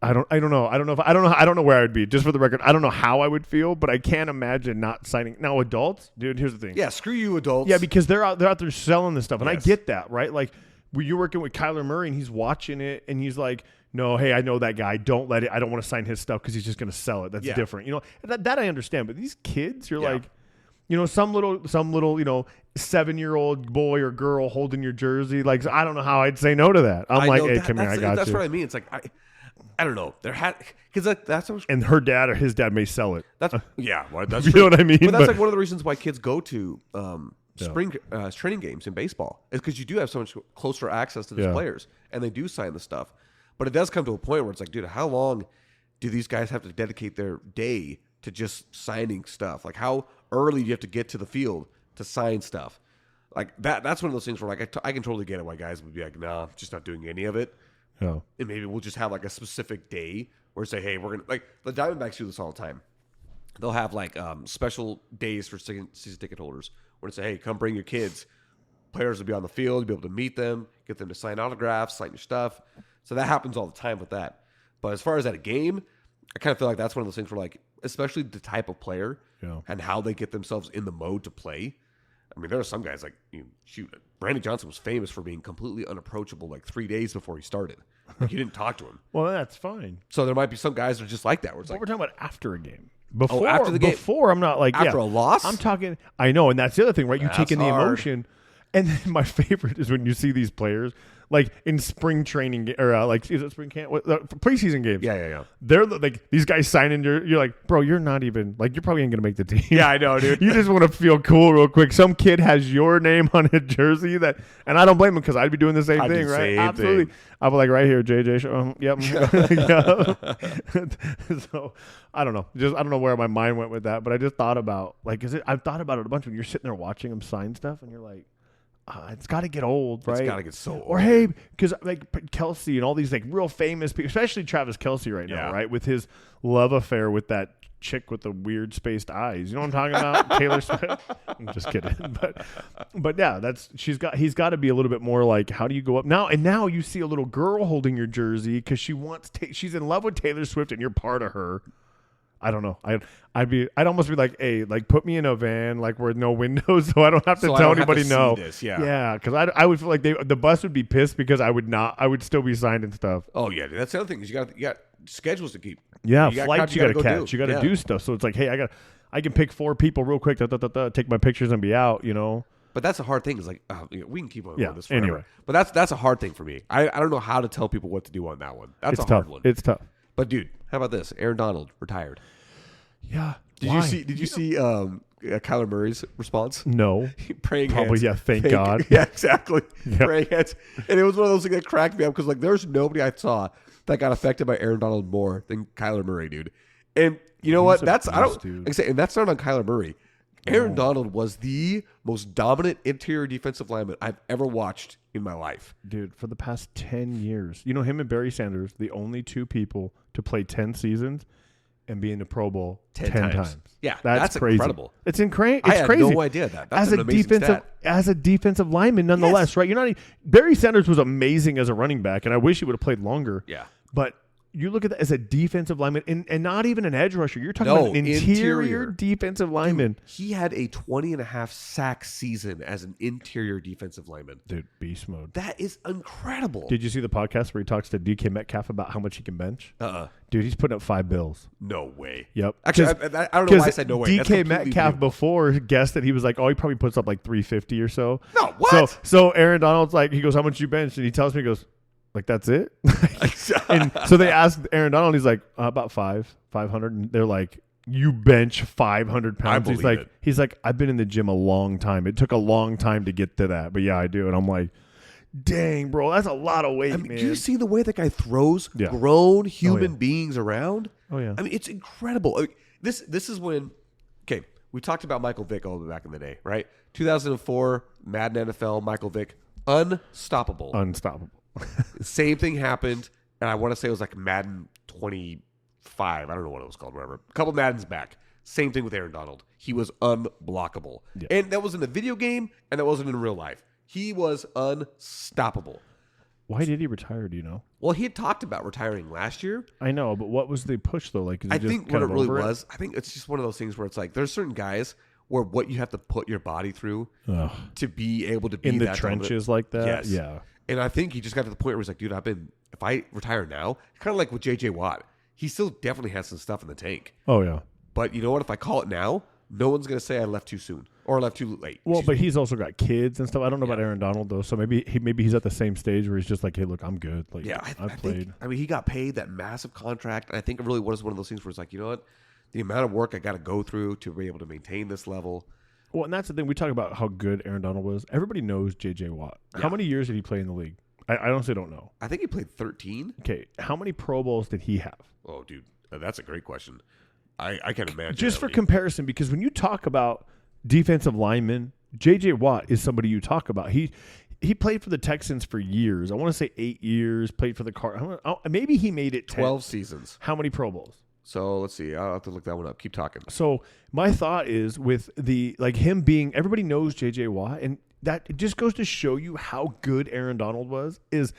I don't know where I would be. Just for the record, I don't know how I would feel, but I can't imagine not signing. Now, adults, dude, here's the thing. Yeah, screw you, adults. Yeah, because they're out there selling this stuff, and I get that, right? Like, when you're working with Kyler Murray, and he's watching it, and he's like, "No, hey, I know that guy. Don't let it. I don't want to sign his stuff because he's just going to sell it. That's different, you know." That I understand, but these kids, you're like, you know, some little, 7-year-old boy or girl holding your jersey. Like, I don't know how I'd say no to that. I'm like, hey, come here, I got you. That's what I mean. It's like I don't know. Because like that's and her dad or his dad may sell it. That's that's you know what I mean. But that's like one of the reasons why kids go to spring training games in baseball is because you do have so much closer access to these players, and they do sign the stuff. But it does come to a point where it's like, dude, how long do these guys have to dedicate their day to just signing stuff? Like, how early do you have to get to the field to sign stuff? Like that's one of those things where like I can totally get it why guys would be like, nah, I'm just not doing any of it. Yeah. And maybe we'll just have like a specific day where say, hey, we're gonna like the Diamondbacks do this all the time. They'll have like special days for season ticket holders where they say, hey, come bring your kids. Players will be on the field, you'll be able to meet them, get them to sign autographs, sign your stuff. So that happens all the time with that. But as far as at a game, I kind of feel like that's one of those things where like, especially the type of player and how they get themselves in the mode to play. I mean, there are some guys like, Brandon Johnson was famous for being completely unapproachable like 3 days before he started. Like, you didn't talk to him. Well, that's fine. So there might be some guys that are just like that. Where it's but like, we're talking about after a game. Before, after the game. Before, I'm not like, after a loss? I'm talking, I know, and that's the other thing, right? You take in the emotion. And then my favorite is when you see these players, like in spring training, or like, is it spring camp? Preseason games. Yeah. They're like, these guys signing, you're like, bro, you're not even, like, you're probably ain't going to make the team. Yeah, I know, dude. You just want to feel cool real quick. Some kid has your name on a jersey and I don't blame him because I'd be doing the same thing, right? Absolutely. I'll be like, right here, JJ. Yep. So, I don't know. I don't know where my mind went with that, but I just thought about, like, I've thought about it a bunch when you're sitting there watching them sign stuff and you're like, it's got to get old, right? It's got to get so old. Or, hey, because like Kelsey and all these like real famous people, especially Travis Kelsey right now, right? With his love affair with that chick with the weird spaced eyes. You know what I'm talking about? Taylor Swift. I'm just kidding. But yeah, he's got to be a little bit more like, how do you go up now? And now you see a little girl holding your jersey because she's in love with Taylor Swift and you're part of her. I don't know. I'd almost be like, hey, like put me in a van, like with no windows, so I don't have to tell anybody no. Yeah, because I would feel like the bus would be pissed because I would still be signed and stuff. Oh yeah, that's the other thing is you got schedules to keep. Yeah, flights you got to catch. You got to do stuff. So it's like, hey, I can pick 4 people real quick, take my pictures and be out. But that's a hard thing. Is like we can keep on this forever. Anyway. But that's a hard thing for me. I don't know how to tell people what to do on that one. That's hard one. It's tough. But dude, how about this? Aaron Donald retired. Yeah. Did you see Kyler Murray's response? No. Praying Probably, hands. yeah, thank God. Yeah, exactly. Yep. Praying hands. And it was one of those things that cracked me up because like there's nobody I saw that got affected by Aaron Donald more than Kyler Murray, dude. And you know what? That's and that's not on Kyler Murray. Aaron Donald was the most dominant interior defensive lineman I've ever watched in my life. Dude, for the past 10 years. Him and Barry Sanders, the only 2 people to play 10 seasons and be in the Pro Bowl 10 times. Yeah, that's crazy. Incredible. It's crazy. I had no idea that. That's an amazing stat. As a defensive lineman, nonetheless, right? Barry Sanders was amazing as a running back, and I wish he would have played longer. Yeah. But you look at that as a defensive lineman, and not even an edge rusher. You're talking about an interior defensive lineman. Dude, he had a 20.5 sack season as an interior defensive lineman. Dude, beast mode. That is incredible. Did you see the podcast where he talks to DK Metcalf about how much he can bench? Dude, he's putting up 5 bills. No way. Yep. Actually, I don't know why I said no way. DK Metcalf before guessed that he was like, oh, he probably puts up like 350 or so. No, what? So Aaron Donald's like, he goes, how much you bench? And he tells me, he goes, like, that's it? And so they asked Aaron Donald, he's like, about 500. And they're like, you bench 500 pounds. He's like, I've been in the gym a long time. It took a long time to get to that. But yeah, I do. And I'm like, dang, bro, that's a lot of weight, man. Do you see the way that guy throws grown human beings around? Oh, yeah. I mean, it's incredible. This is when, okay, we talked about Michael Vick all the way back in the day, right? 2004, Madden NFL, Michael Vick, unstoppable. Same thing happened, and I want to say it was like Madden 25. I don't know what it was called, whatever. A couple Maddens back. Same thing with Aaron Donald. He was unblockable. Yeah. And that was in a video game, and that wasn't in real life. He was unstoppable. Why did he retire, do you know? Well, he had talked about retiring last year. I know, but what was the push, though? Like, I think what it really was, I think it's just one of those things where it's like there's certain guys where what you have to put your body through to be able to be in the trenches like that. Yes. Yeah. And I think he just got to the point where he's like, dude, if I retire now, kind of like with J.J. Watt, he still definitely has some stuff in the tank. Oh, yeah. But you know what? If I call it now, no one's going to say I left too soon or left too late. Well, but he's also got kids and stuff. I don't know about Aaron Donald, though. So maybe he's at the same stage where he's just like, hey, look, I'm good. Like, yeah, I've played. He got paid that massive contract. And I think it really was one of those things where it's like, you know what? The amount of work I got to go through to be able to maintain this level. Well, and that's the thing. We talk about how good Aaron Donald was. Everybody knows J.J. Watt. Yeah. How many years did he play in the league? I honestly don't know. I think he played 13. Okay. How many Pro Bowls did he have? Oh, dude. That's a great question. I can't imagine. Just for comparison, because when you talk about defensive linemen, J.J. Watt is somebody you talk about. He played for the Texans for years. I want to say 8 years. Played for the Cardinals. Maybe he made it 10. 12 seasons. How many Pro Bowls? So let's see. I'll have to look that one up. Keep talking. So my thought is with him being, everybody knows J.J. Watt, and that it just goes to show you how good Aaron Donald was. Is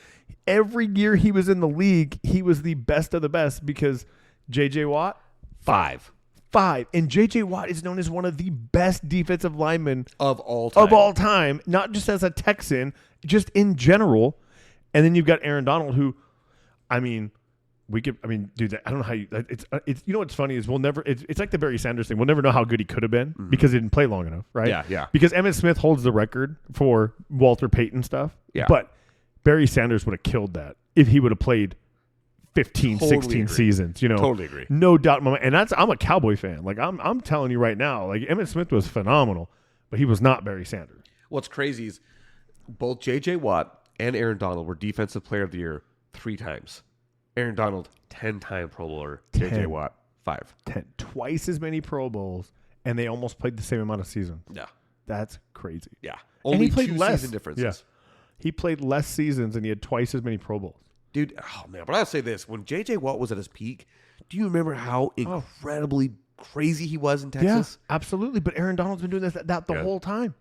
every year he was in the league, he was the best of the best because J.J. Watt, 5. And J.J. Watt is known as one of the best defensive linemen of all time. Not just as a Texan, just in general. And then you've got Aaron Donald, who, dude, I don't know how you. It's you know what's funny is we'll never. It's like the Barry Sanders thing. We'll never know how good he could have been because he didn't play long enough, right? Yeah. Because Emmitt Smith holds the record for Walter Payton stuff. Yeah. But Barry Sanders would have killed that if he would have played 15, totally 16 agree. Seasons. Totally agree. No doubt. And I'm a Cowboy fan. Like I'm telling you right now. Like Emmitt Smith was phenomenal, but he was not Barry Sanders. What's crazy is both J.J. Watt and Aaron Donald were Defensive Player of the Year 3 times. Aaron Donald, 10-time Pro Bowler. J.J. Watt, 5. 10. Twice as many Pro Bowls, and they almost played the same amount of seasons. Yeah. That's crazy. Yeah. Only he played 2 less season differences. Yeah. He played less seasons, and he had twice as many Pro Bowls. Dude, oh man, but I'll say this. When J.J. Watt was at his peak, do you remember how incredibly crazy he was in Texas? Yeah, absolutely. But Aaron Donald's been doing that the whole time.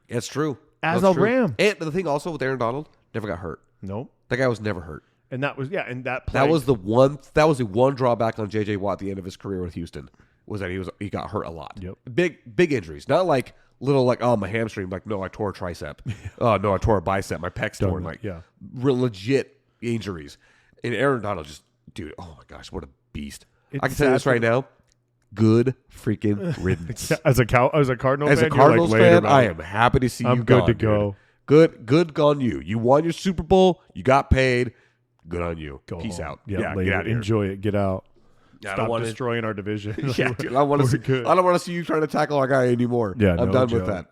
It's true. As a Ram. And the thing also with Aaron Donald, never got hurt. Nope. That guy was never hurt. And that was and that was the one drawback on J.J. Watt at the end of his career with Houston, was that he got hurt a lot. Yep. Big injuries, not like little my hamstring. Like, no, I tore a tricep. Oh no, I tore a bicep. My pec's torn. Real legit injuries. And Aaron Donald dude, oh my gosh, what a beast! I can tell you this right now. Good freaking riddance. As a Cardinals fan, I am happy to see you. I'm good to go. Good on you. You won your Super Bowl. You got paid. Good on you. Peace home. out. Yeah, get out of here. Enjoy it. Get out. Yeah, Stop destroying our division. Yeah, dude, I don't want to see you trying to tackle our guy anymore. Yeah, I'm done with that.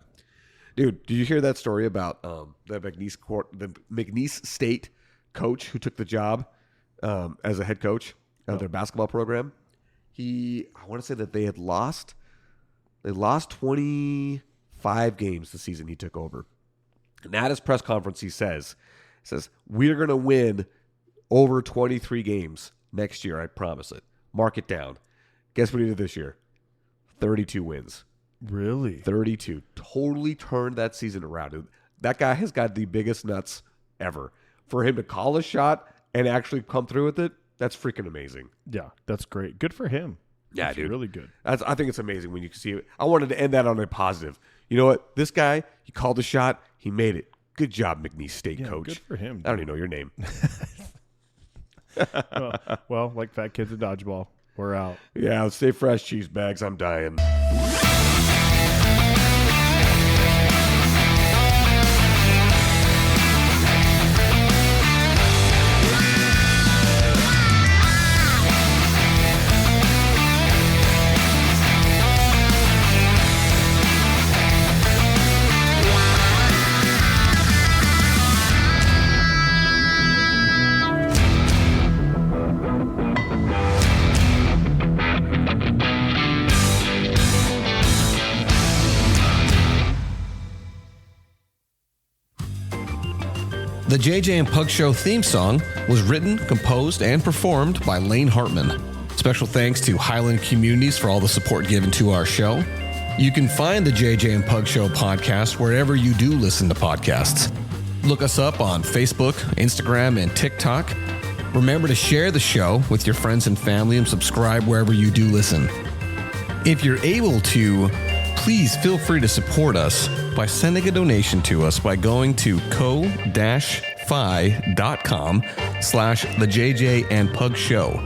Dude, did you hear that story about the McNeese State coach who took the job as a head coach of their basketball program? I want to say that they lost 25 games the season he took over. And at his press conference, he says, we're going to win over 23 games next year. I promise it. Mark it down. Guess what he did this year? 32 wins. Really? 32. Totally turned that season around. That guy has got the biggest nuts ever. For him to call a shot and actually come through with it, that's freaking amazing. Yeah, that's great. Good for him. Yeah, that's dude. Really good. I think it's amazing when you see it. I wanted to end that on a positive. You know what? This guy, he called a shot. He made it. Good job, McNeese State coach. Good for him. Dude. I don't even know your name. well, like fat kids at dodgeball. We're out. Yeah, stay fresh, cheese bags. I'm dying. The JJ and Pug Show theme song was written, composed, and performed by Lane Hartman. Special thanks to Highland Communities for all the support given to our show. You can find the JJ and Pug Show podcast wherever you do listen to podcasts. Look us up on Facebook, Instagram, and TikTok. Remember to share the show with your friends and family and subscribe wherever you do listen. If you're able to, please feel free to support us by sending a donation to us by going to ko-fi.com/the JJ and Pug Show.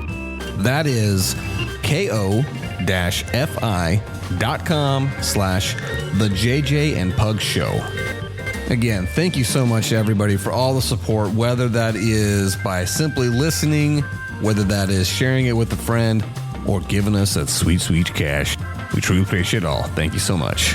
That is ko-fi.com/the JJ and Pug Show. Again, thank you so much, everybody, for all the support, whether that is by simply listening, whether that is sharing it with a friend, or giving us that sweet, sweet cash. We truly appreciate it all. Thank you so much.